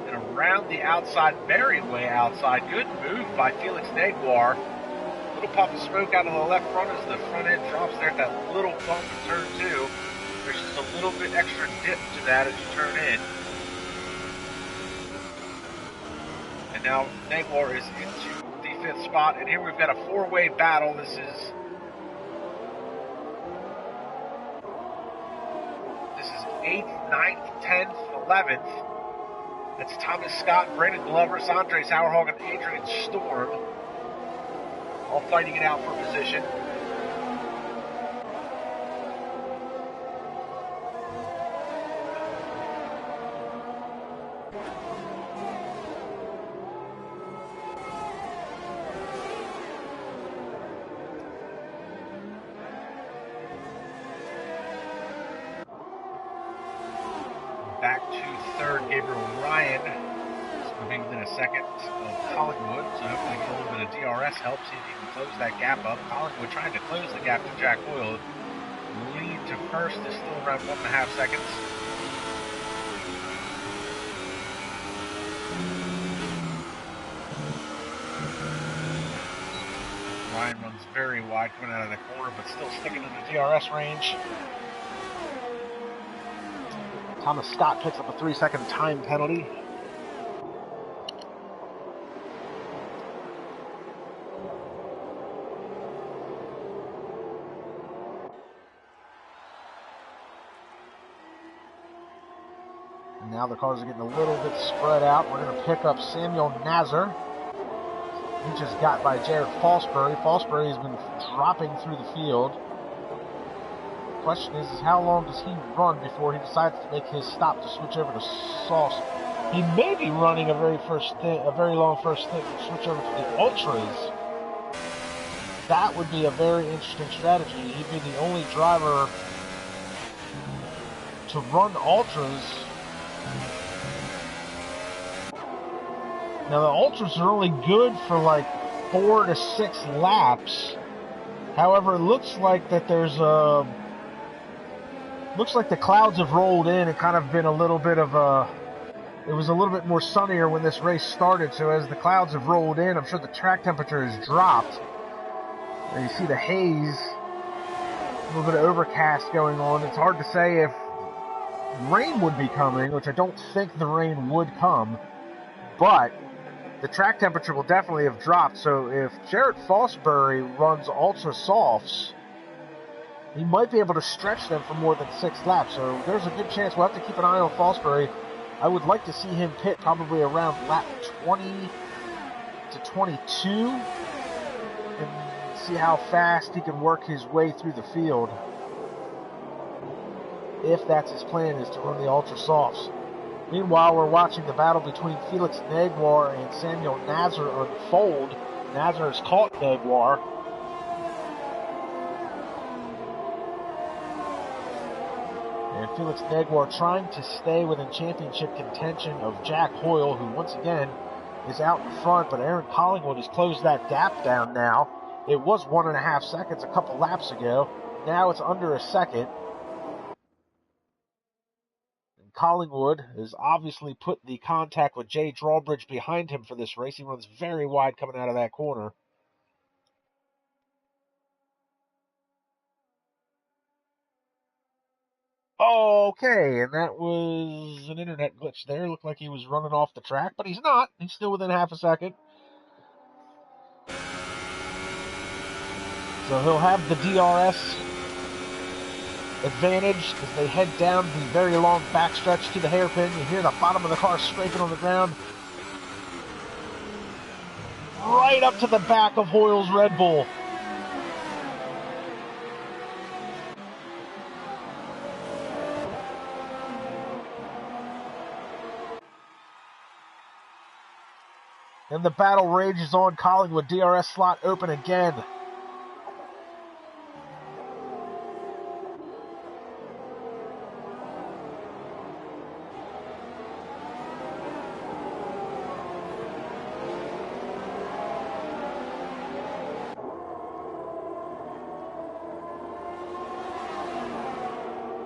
And around the outside, very way outside. Good move by Felix Negwer. Little puff of smoke out of the left front as the front end drops there at that little bump in turn 2. There's just a little bit extra dip to that as you turn in. And now Negwer is into the 5th spot. And here we've got a 4-way battle. This is 8th, 9th, 10th, 11th. That's Thomas Scott, Brandon Glover, Sondre Sorhaug, and Adrian Storm. All fighting it out for position. Back to 3rd, Gabriel Ryan. Moving within a second of Collingwood, so hopefully get a little bit of DRS help, see if he can close that gap up. Collingwood trying to close the gap to Jack Hoyle. Lead to first is still around 1.5 seconds. Ryan runs very wide coming out of the corner, but still sticking in the DRS range. Thomas Scott picks up a 3-second time penalty. And now the cars are getting a little bit spread out. We're going to pick up Samuel Nazar. He just got by Jared Fosbury. Fosbury has been dropping through the field. The question is how long does he run before he decides to make his stop to switch over to softs? He may be running a very long first stint and switch over to the Ultras. That would be a very interesting strategy. He'd be the only driver to run Ultras. Now the Ultras are only good for like 4 to 6 laps. However, it looks like that looks like the clouds have rolled in and kind of been a little bit of a, it was a little bit more sunnier when this race started, so as the clouds have rolled in, I'm sure the track temperature has dropped. And you see the haze, a little bit of overcast going on. It's hard to say if rain would be coming, which I don't think the rain would come, but the track temperature will definitely have dropped. So if Jared Fosbury runs ultra softs, he might be able to stretch them for more than 6 laps. So there's a good chance we'll have to keep an eye on Fosbury. I would like to see him pit probably around lap 20 to 22 and see how fast he can work his way through the field. If that's his plan, is to run the ultra softs. Meanwhile, we're watching the battle between Felix Negwer and Samuel Nazar unfold. Nazar has caught Negwer. And Felix Negwer trying to stay within championship contention of Jack Hoyle, who once again is out in front, but Aaron Collingwood has closed that gap down now. It was 1.5 seconds a couple laps ago. Now it's under a second. And Collingwood has obviously put the contact with Jay Drawbridge behind him for this race. He runs very wide coming out of that corner. Okay, and that was an internet glitch there. Looked like he was running off the track, but he's not. He's still within half a second. So he'll have the DRS advantage as they head down the very long backstretch to the hairpin. You hear the bottom of the car scraping on the ground. Right up to the back of Hoyle's Red Bull. And the battle rages on. Collingwood DRS slot open again.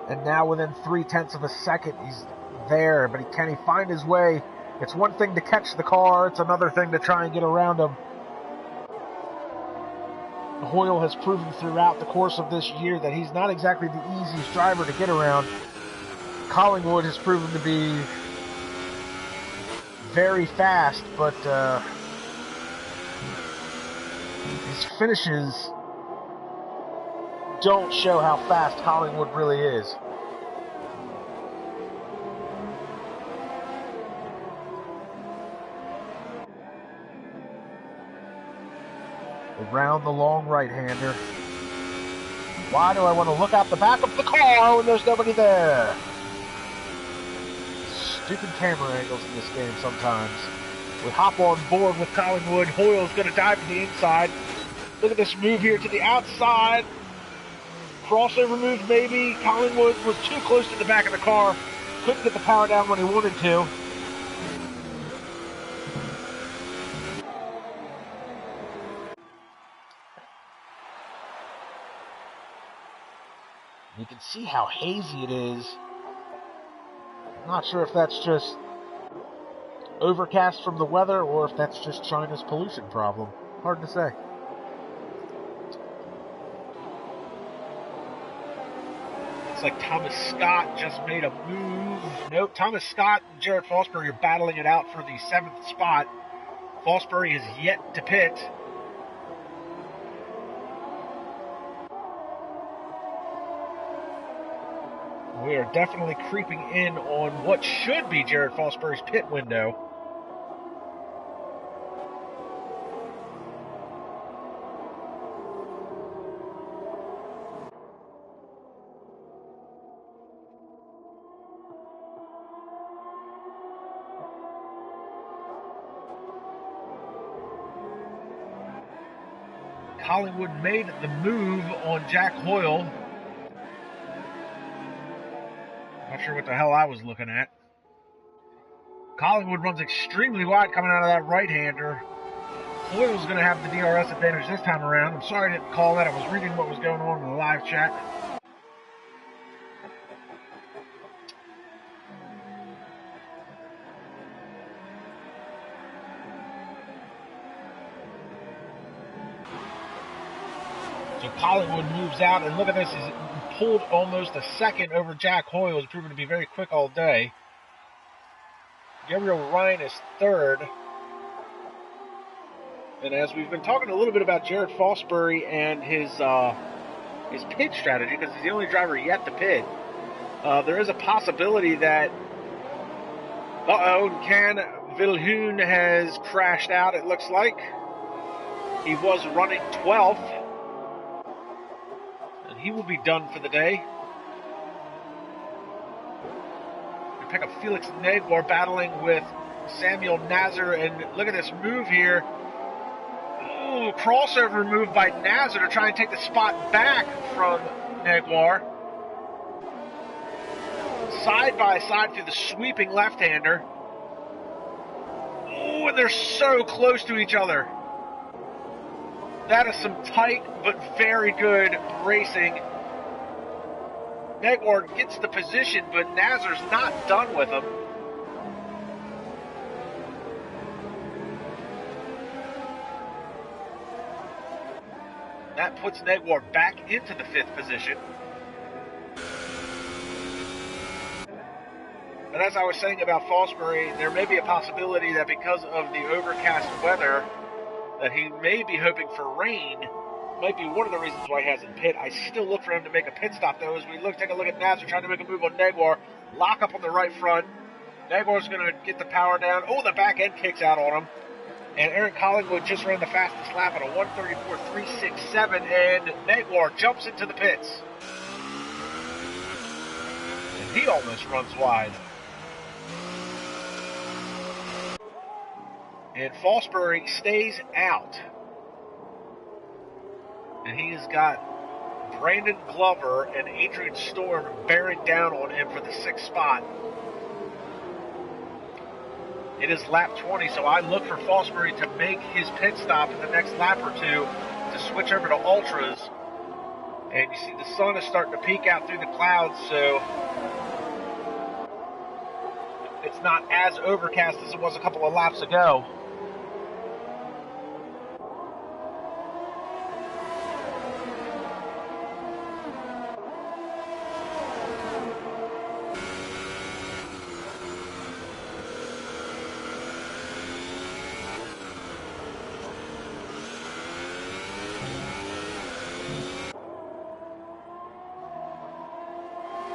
And now within 0.3 of a second, he's there, but can he find his way? It's one thing to catch the car, it's another thing to try and get around him. Hoyle has proven throughout the course of this year that he's not exactly the easiest driver to get around. Collingwood has proven to be very fast, but his finishes don't show how fast Collingwood really is. Around the long right-hander. Why do I want to look out the back of the car when there's nobody there? Stupid camera angles in this game sometimes. We hop on board with Collingwood. Hoyle's going to dive to the inside. Look at this move here to the outside. Crossover move maybe. Collingwood was too close to the back of the car. Couldn't get the power down when he wanted to. You can see how hazy it is. I'm not sure if that's just overcast from the weather or if that's just China's pollution problem. Hard to say. It's like Thomas Scott just made a move. Nope, Thomas Scott and Jared Fosbury are battling it out for the 7th spot. Fosbury is yet to pit. We are definitely creeping in on what should be Jared Fosbury's pit window. Collingwood made the move on Jack Hoyle. Not sure what the hell I was looking at. Collingwood runs extremely wide coming out of that right-hander. Hoyle's going to have the DRS advantage this time around. I'm sorry I didn't call that. I was reading what was going on in the live chat. So Collingwood moves out, and look at this. He's pulled almost a second over Jack Hoyle. He's proven to be very quick all day. Gabriel Ryan is third. And as we've been talking a little bit about Jared Fosbury and his pit strategy, because he's the only driver yet to pit, there is a possibility that Ken Vilhoen has crashed out, it looks like. He was running 12th. And he will be done for the day. We pick up Felix Negwer battling with Samuel Nazar, and look at this move here. Ooh, crossover move by Nazar to try and take the spot back from Negwer. Side by side through the sweeping left-hander. Ooh, and they're so close to each other. That is some tight but very good racing. Negwer gets the position, but Nazar's not done with him. That puts Negwer back into the 5th position. And as I was saying about Fosbury, there may be a possibility that because of the overcast weather, that he may be hoping for rain. Might be one of the reasons why he hasn't pit. I still look for him to make a pit stop, though, as we take a look at Nazar trying to make a move on Negwer. Lock up on the right front. Negwer's going to get the power down. Oh, the back end kicks out on him. And Aaron Collingwood just ran the fastest lap at a 1:34.367, and Negwer jumps into the pits. And he almost runs wide. And Fosbury stays out. And he has got Brandon Glover and Adrian Storm bearing down on him for the 6th spot. It is lap 20, so I look for Fosbury to make his pit stop in the next lap or two to switch over to Ultras. And you see the sun is starting to peek out through the clouds, so it's not as overcast as it was a couple of laps ago.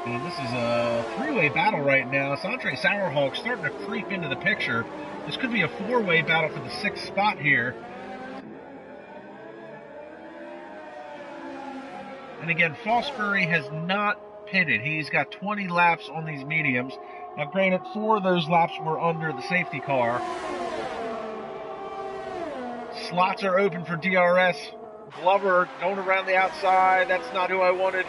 And this is a 3-way battle right now. Sondre Sorhaug starting to creep into the picture. This could be a 4-way battle for the 6th spot here. And again, Fosbury has not pitted. He's got 20 laps on these mediums. Now granted, 4 of those laps were under the safety car. Slots are open for DRS. Glover going around the outside. That's not who I wanted.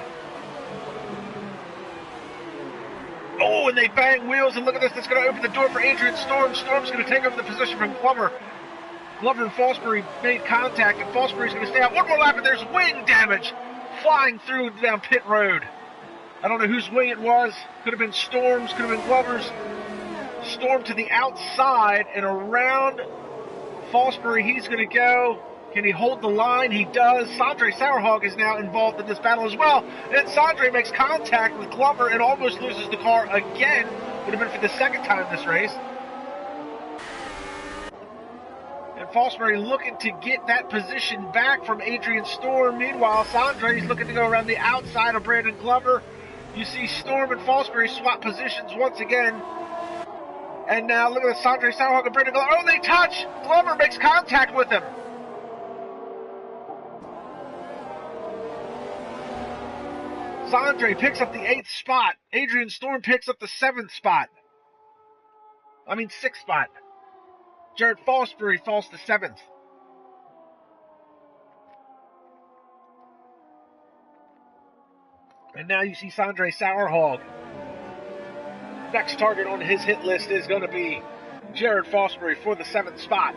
Oh, and they bang wheels, and look at this. That's going to open the door for Adrian Storm. Storm's going to take over the position from Glover. Glover and Fosbury made contact, and Fosbury's going to stay out. One more lap, and there's wing damage flying through down pit road. I don't know whose wing it was. Could have been Storm's, could have been Glover's. Storm to the outside and around Fosbury. He's going to go. Can he hold the line? He does. Sondre Sorhaug is now involved in this battle as well. And Sondre makes contact with Glover and almost loses the car again. Would have been for the 2nd time this race. And Fosbury looking to get that position back from Adrian Storm. Meanwhile, Sondre is looking to go around the outside of Brandon Glover. You see Storm and Fosbury swap positions once again. And now look at Sondre Sorhaug and Brandon Glover. Oh, they touch! Glover makes contact with him. Sondre picks up the 8th spot. Adrian Storm picks up the 7th spot. 6th spot. Jared Fosbury falls to 7th. And now you see Sondre Sorhaug. Next target on his hit list is going to be Jared Fosbury for the 7th spot.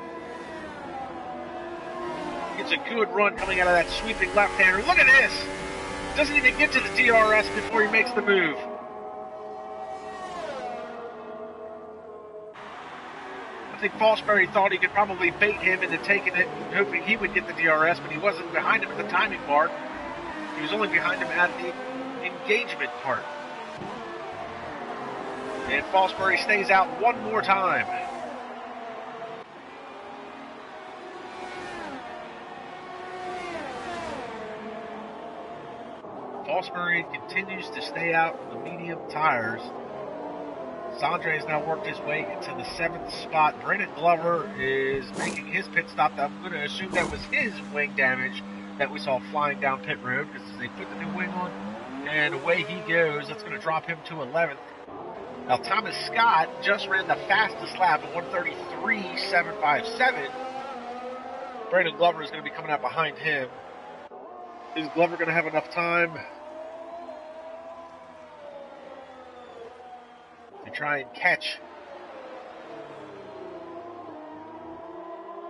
Gets a good run coming out of that sweeping left-hander. Look at this! Doesn't even get to the DRS before he makes the move. I think Fosbury thought he could probably bait him into taking it, hoping he would get the DRS, but he wasn't behind him at the timing part. He was only behind him at the engagement part. And Fosbury stays out one more time. Fosbury continues to stay out on the medium tires. Sondre has now worked his way into the 7th spot. Brandon Glover is making his pit stop. I'm going to assume that was his wing damage that we saw flying down pit road, because they put the new wing on, and away he goes. That's going to drop him to 11th. Now, Thomas Scott just ran the fastest lap of 1:33.757. Brandon Glover is going to be coming out behind him. Is Glover going to have enough time to try and catch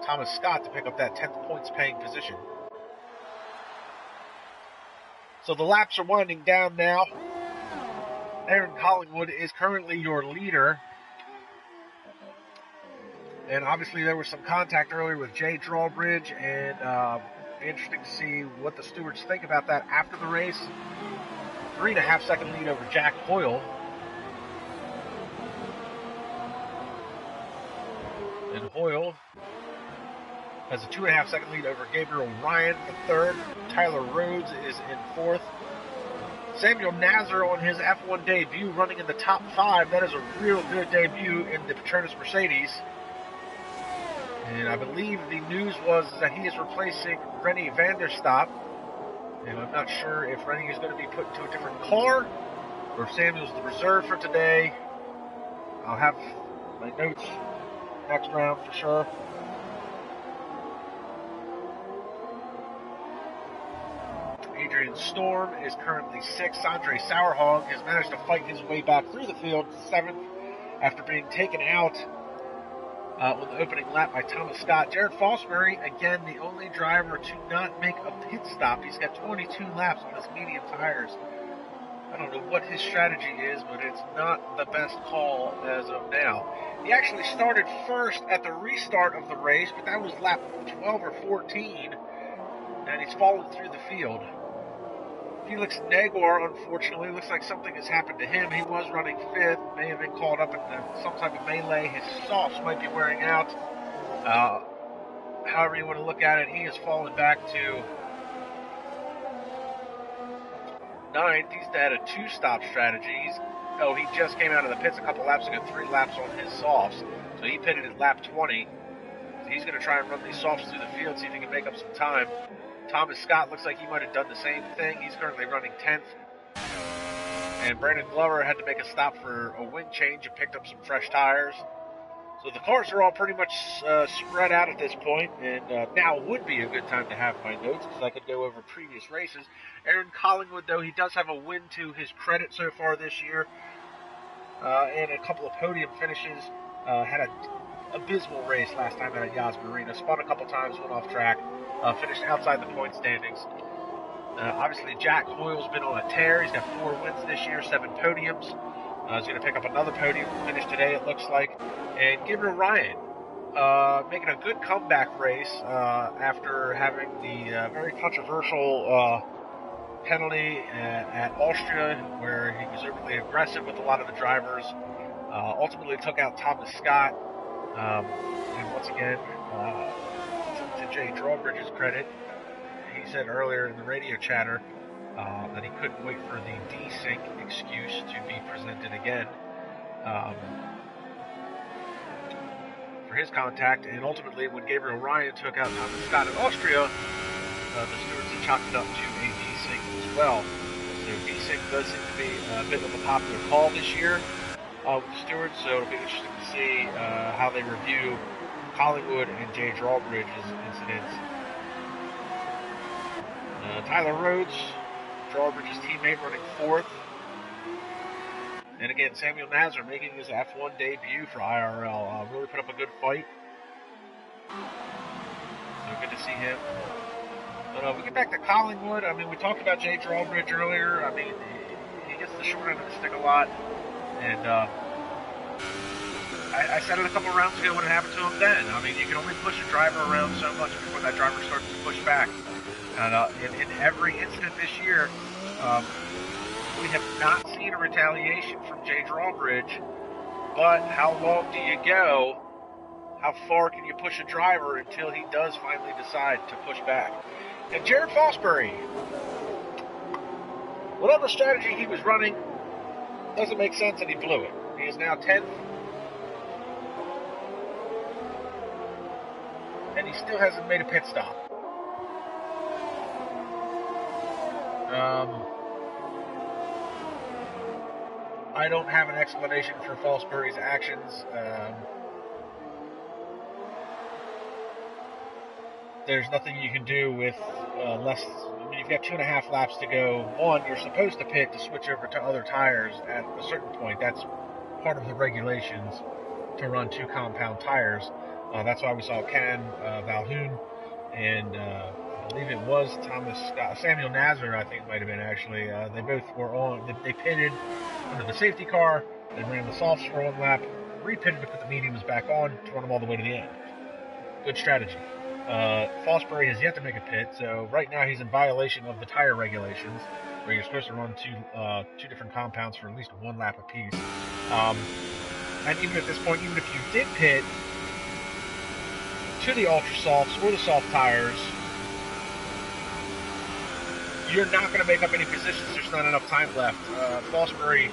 Thomas Scott to pick up that 10th points paying position? So the laps are winding down now. Aaron Collingwood is currently your leader. And obviously there was some contact earlier with Jay Drawbridge, and be interesting to see what the stewards think about that after the race. 3.5 second lead over Jack Hoyle. And Hoyle has a 2.5 second lead over Gabriel Ryan for 3rd. Tyler Rhodes is in 4th. Samuel Nazar on his F1 debut running in the top 5. That is a real good debut in the Petronas Mercedes. And I believe the news was that he is replacing Rennie van der Stap. And I'm not sure if Rennie is going to be put into a different car or if Samuel's the reserve for today. I'll have my notes next round for sure. Adrian Storm is currently 6th. Sondre Sorhaug has managed to fight his way back through the field to 7th after being taken out on the opening lap by Thomas Scott. Jared Fosbury, again, the only driver to not make a pit stop. He's got 22 laps on his medium tires. I don't know what his strategy is, but it's not the best call as of now. He actually started first at the restart of the race, but that was lap 12 or 14, and he's fallen through the field. Felix Negwer, unfortunately, looks like something has happened to him. He was running 5th, may have been caught up in some type of melee. His softs might be wearing out. However you want to look at it, he has fallen back to 9th. He's had a 2-stop strategy. He just came out of the pits a couple laps ago, 3 laps on his softs. So he pitted at lap 20. So he's going to try and run these softs through the field, see if he can make up some time. Thomas Scott looks like he might have done the same thing. He's currently running 10th. And Brandon Glover had to make a stop for a wing change and picked up some fresh tires. So the cars are all pretty much spread out at this point, and now would be a good time to have my notes because I could go over previous races. Aaron Collingwood, though, he does have a win to his credit so far this year, and a couple of podium finishes. Had an abysmal race last time out at Yas Marina. Spun a couple times, went off track, finished outside the point standings. Obviously, Jack Hoyle's been on a tear. He's got 4 wins this year, 7 podiums. He's going to pick up another podium finish today, it looks like. And Gabriel Ryan making a good comeback race after having the very controversial penalty at Austria, where he was overly aggressive with a lot of the drivers. Ultimately took out Thomas Scott. And once again, to Jay Drawbridge's credit, he said earlier in the radio chatter that he couldn't wait for the desync excuse to be presented again for his contact. And ultimately, when Gabriel Ryan took out Thomas Scott in Austria, the stewards chalked it up to a desync as well. So desync does seem to be a bit of a popular call this year with the stewards, so it'll be interesting to see how they review Collingwood and Jay Drawbridge's incidents. Tyler Rhodes Drawbridge's teammate, running 4th. And again, Samuel Nazar making his F1 debut for IRL. Really put up a good fight. So good to see him. But we get back to Collingwood. I mean, we talked about Jay Drawbridge earlier. I mean, he gets the short end of the stick a lot. And I said it a couple rounds ago when it happened to him then. I mean, you can only push a driver around so much before that driver starts to push back. And in every incident this year, we have not seen a retaliation from Jay Drawbridge. But how long do you go? How far can you push a driver until he does finally decide to push back? And Jared Fosbury, whatever strategy he was running, doesn't make sense, and he blew it. He is now 10th. And he still hasn't made a pit stop. I don't have an explanation for Fosbury's actions. There's nothing you can do with less. I mean, you've got 2.5 laps to go. One, you're supposed to pit to switch over to other tires at a certain point. That's part of the regulations to run 2 compound tires. That's why we saw Ken Valhoon and I believe it was Thomas Scott, Samuel Nazar, I think it might have been actually. They both were on. They pitted under the safety car. They ran the softs for 1 lap, re-pitted to put the mediums back on to run them all the way to the end. Good strategy. Fosbury has yet to make a pit, so right now he's in violation of the tire regulations, where you're supposed to run two different compounds for at least 1 lap apiece. And even at this point, even if you did pit to the ultra softs or the soft tires, you're not going to make up any positions. There's not enough time left. Fosbury,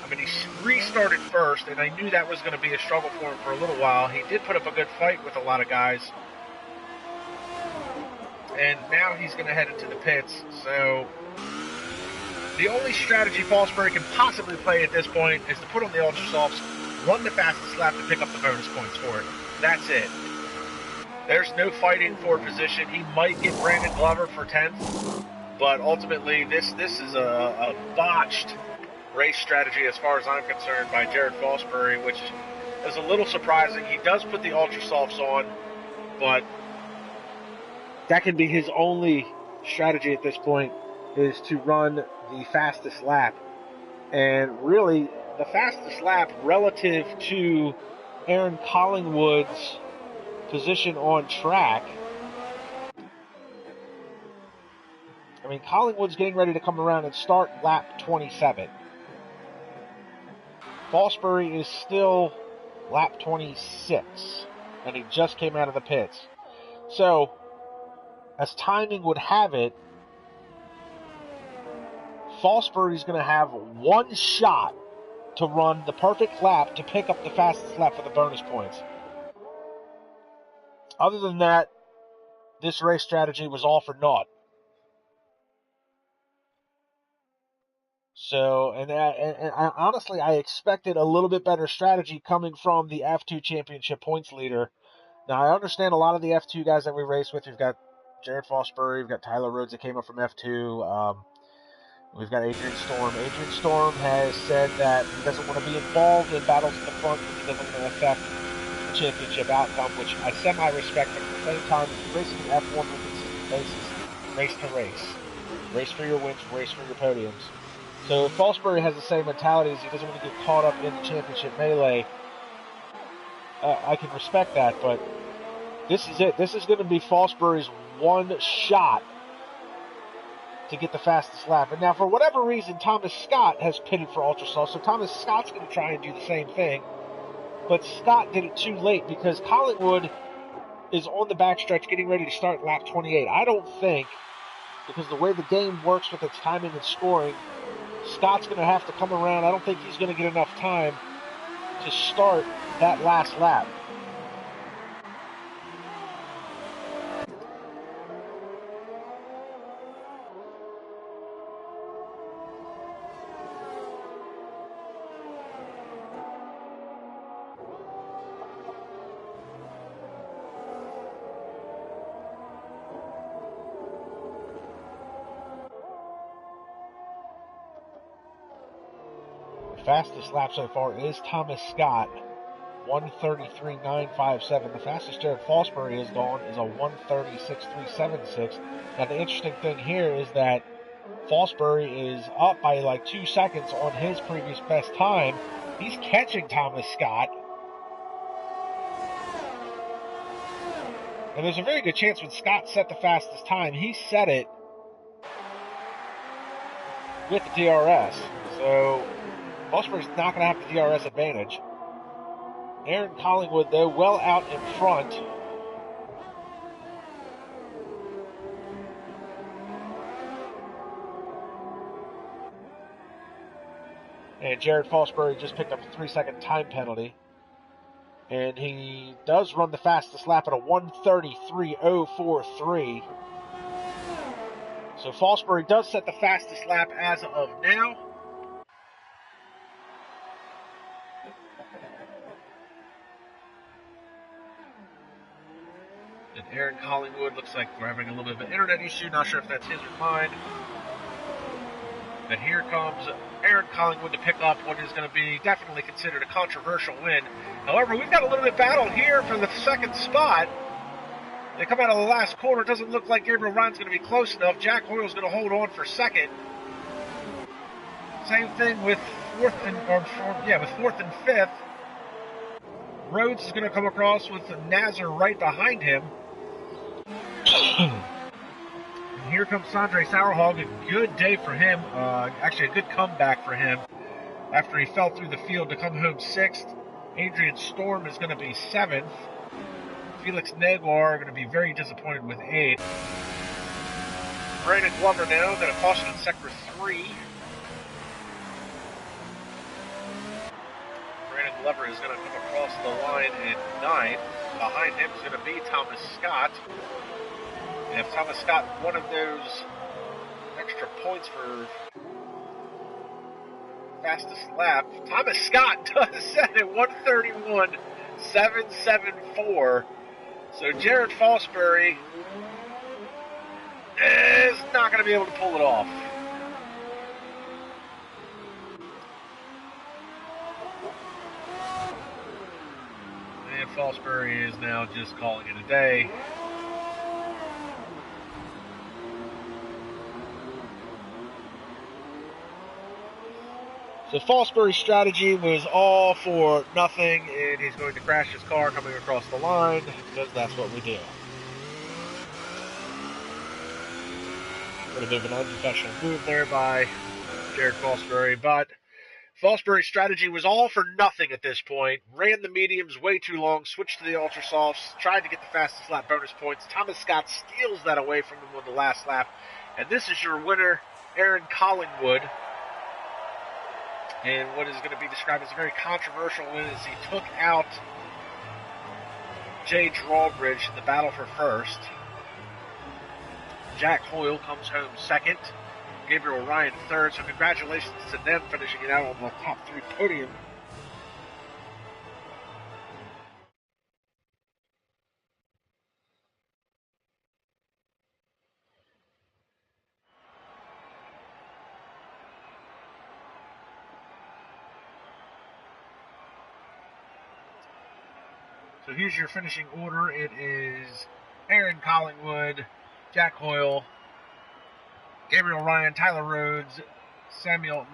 I mean, he restarted first, and I knew that was going to be a struggle for him for a little while. He did put up a good fight with a lot of guys. And now he's going to head into the pits. So the only strategy Fosbury can possibly play at this point is to put on the ultra softs, run the fastest lap to pick up the bonus points for it. That's it. There's no fighting for position. He might get Brandon Glover for 10th, but ultimately this is a botched race strategy as far as I'm concerned by Jared Fosbury, which is a little surprising. He does put the ultra softs on, but that can be his only strategy at this point, is to run the fastest lap. And really, the fastest lap relative to Aaron Collingwood's position on track. I mean, Collingwood's getting ready to come around and start lap 27. Fosbury is still lap 26, and he just came out of the pits. So, as timing would have it, Fosbury's going to have 1 shot to run the perfect lap to pick up the fastest lap for the bonus points. Other than that, this race strategy was all for naught. So, and honestly, I expected a little bit better strategy coming from the F2 Championship points leader. Now, I understand a lot of the F2 guys that we race with. We've got Jared Fosbury, we've got Tyler Rhodes that came up from F2. We've got Adrian Storm. Adrian Storm has said that he doesn't want to be involved in battles at the front because he doesn't want to affect the championship outcome, which I semi-respect, but at the same time, if you're racing an F1 on a consistent basis, race to race. Race for your wins, race for your podiums. So if Fosbury has the same mentality as he doesn't want to get caught up in the championship melee, I can respect that, but this is it. This is going to be Fosbury's 1 shot to get the fastest lap. And now, for whatever reason, Thomas Scott has pitted for Ultra Soft, so Thomas Scott's going to try and do the same thing. But Scott did it too late because Collingwood is on the backstretch getting ready to start lap 28. I don't think, because the way the game works with its timing and scoring, Scott's going to have to come around. I don't think he's going to get enough time to start that last lap. Fastest lap so far is Thomas Scott, 1:33.957. The fastest Jared Fosbury has gone is a 1:36.376. Now the interesting thing here is that Fosbury is up by like 2 seconds on his previous best time. He's catching Thomas Scott. And there's a very good chance when Scott set the fastest time, he set it with the DRS. So Fosbury's not going to have the DRS advantage. Aaron Collingwood, though, well out in front. And Jared Fosbury just picked up a 3-second time penalty. And he does run the fastest lap at a 1:33.043. So Fosbury does set the fastest lap as of now. And Aaron Collingwood looks like we're having a little bit of an internet issue. Not sure if that's his or mine. But here comes Aaron Collingwood to pick up what is going to be definitely considered a controversial win. However, we've got a little bit of battle here for the second spot. They come out of the last corner. It doesn't look like Gabriel Ryan's going to be close enough. Jack Hoyle's going to hold on for second. Same thing with fourth and fifth. Rhodes is going to come across with Nazar right behind him. And here comes Sondre Sorhaug. A good day for him. Actually, a good comeback for him after he fell through the field to come home sixth. Adrian Storm is going to be seventh. Felix Negwer going to be very disappointed with eighth. Brandon Glover now going to caution in sector 3. Brandon Glover is going to come across the line in ninth. Behind him is going to be Thomas Scott. And if Thomas Scott one of those extra points for fastest lap, Thomas Scott does set at 1:31.774. So Jared Fosbury is not going to be able to pull it off. And Fosbury is now just calling it a day. So Fosbury's strategy was all for nothing, and he's going to crash his car coming across the line, because that's what we do. A little bit of an unprofessional move there by Jared Fosbury, but Fosbury's strategy was all for nothing at this point. Ran the mediums way too long, switched to the ultra softs, tried to get the fastest lap bonus points. Thomas Scott steals that away from him on the last lap, and this is your winner, Aaron Collingwood. And what is going to be described as a very controversial win is he took out Jay Drawbridge in the battle for first. Jack Hoyle comes home second. Gabriel Ryan third. So congratulations to them finishing it out on the top 3 podium. So here's your finishing order. It is Aaron Collingwood, Jack Hoyle, Gabriel Ryan, Tyler Rhodes, Sondre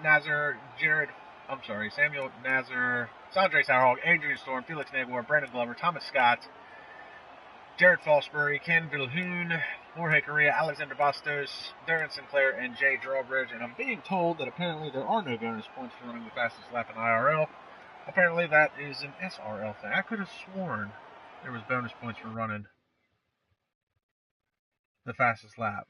Sorhaug, Adrian Storm, Felix Negwer, Brandon Glover, Thomas Scott, Jared Fosbury, Ken Vilhoun, Jorge Correa, Alexander Bastos, Darren Sinclair, and Jay Drawbridge. And I'm being told that apparently there are no bonus points for running the fastest lap in IRL. Apparently that is an SRL thing. I could have sworn there was bonus points for running the fastest lap.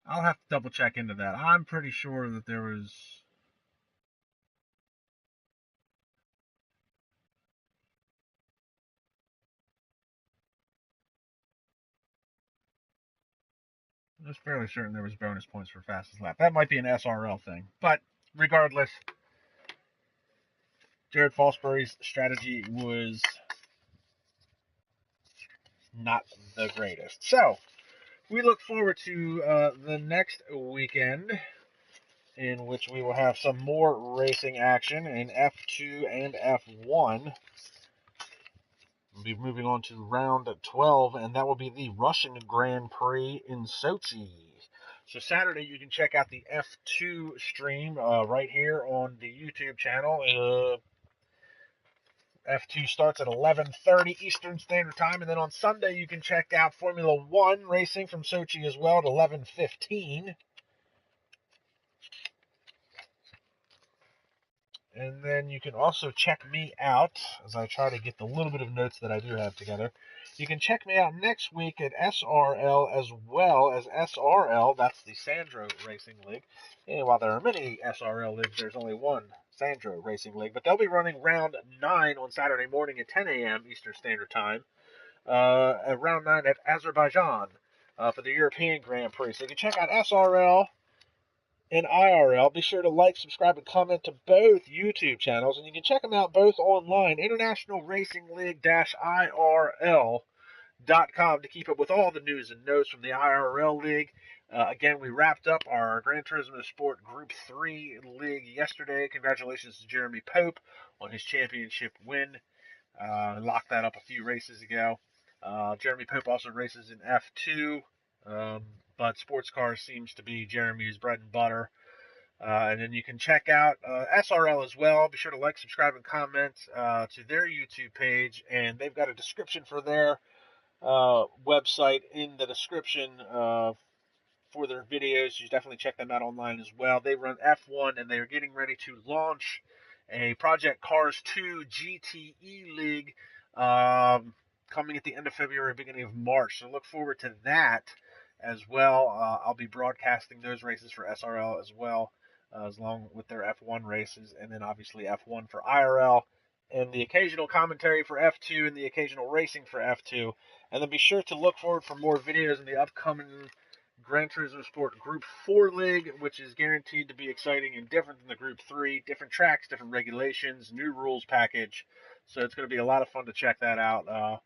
I'll have to double check into that. I'm pretty sure that there was... I was fairly certain there was bonus points for fastest lap. That might be an SRL thing. But regardless, Jared Fosbury's strategy was not the greatest. So, we look forward to the next weekend, in which we will have some more racing action in F2 and F1. We'll be moving on to round 12, and that will be the Russian Grand Prix in Sochi. So Saturday, you can check out the F2 stream right here on the YouTube channel. F2 starts at 11:30 Eastern Standard Time, and then on Sunday, you can check out Formula One racing from Sochi as well at 11:15. And then you can also check me out as I try to get the little bit of notes that I do have together. You can check me out next week at SRL as well as SRL. That's the Sandro Racing League. And while there are many SRL leagues, there's only one Sandro Racing League. But they'll be running round 9 on Saturday morning at 10 a.m. Eastern Standard Time. At round 9 at Azerbaijan for the European Grand Prix. So you can check out SRL and IRL. Be sure to like, subscribe, and comment to both YouTube channels, and you can check them out both online, International Racing League-IRL.com, to keep up with all the news and notes from the IRL League. Again, we wrapped up our Gran Turismo Sport Group 3 League yesterday. Congratulations to Jeremy Pope on his championship win. Locked that up a few races ago. Jeremy Pope also races in F2. But sports cars seems to be Jeremy's bread and butter. And then you can check out SRL as well. Be sure to like, subscribe, and comment to their YouTube page. And they've got a description for their website in the description for their videos. You definitely check them out online as well. They run F1, and they are getting ready to launch a Project Cars 2 GTE League coming at the end of February, beginning of March. So look forward to that as well. I'll be broadcasting those races for SRL as well, along with their F1 races, and then obviously F1 for IRL, and the occasional commentary for F2 and the occasional racing for F2. And then be sure to look forward for more videos in the upcoming Gran Turismo Sport Group 4 League, which is guaranteed to be exciting and different than the Group 3. Different tracks, different regulations, new rules package. So it's going to be a lot of fun to check that out.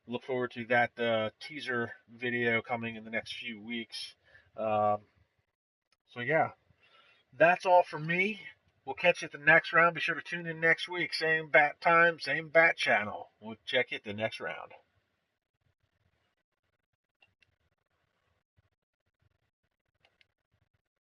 Look forward to that teaser video coming in the next few weeks. So yeah, that's all for me. We'll catch you at the next round. Be sure to tune in next week. Same bat time, same bat channel. We'll check you at the next round.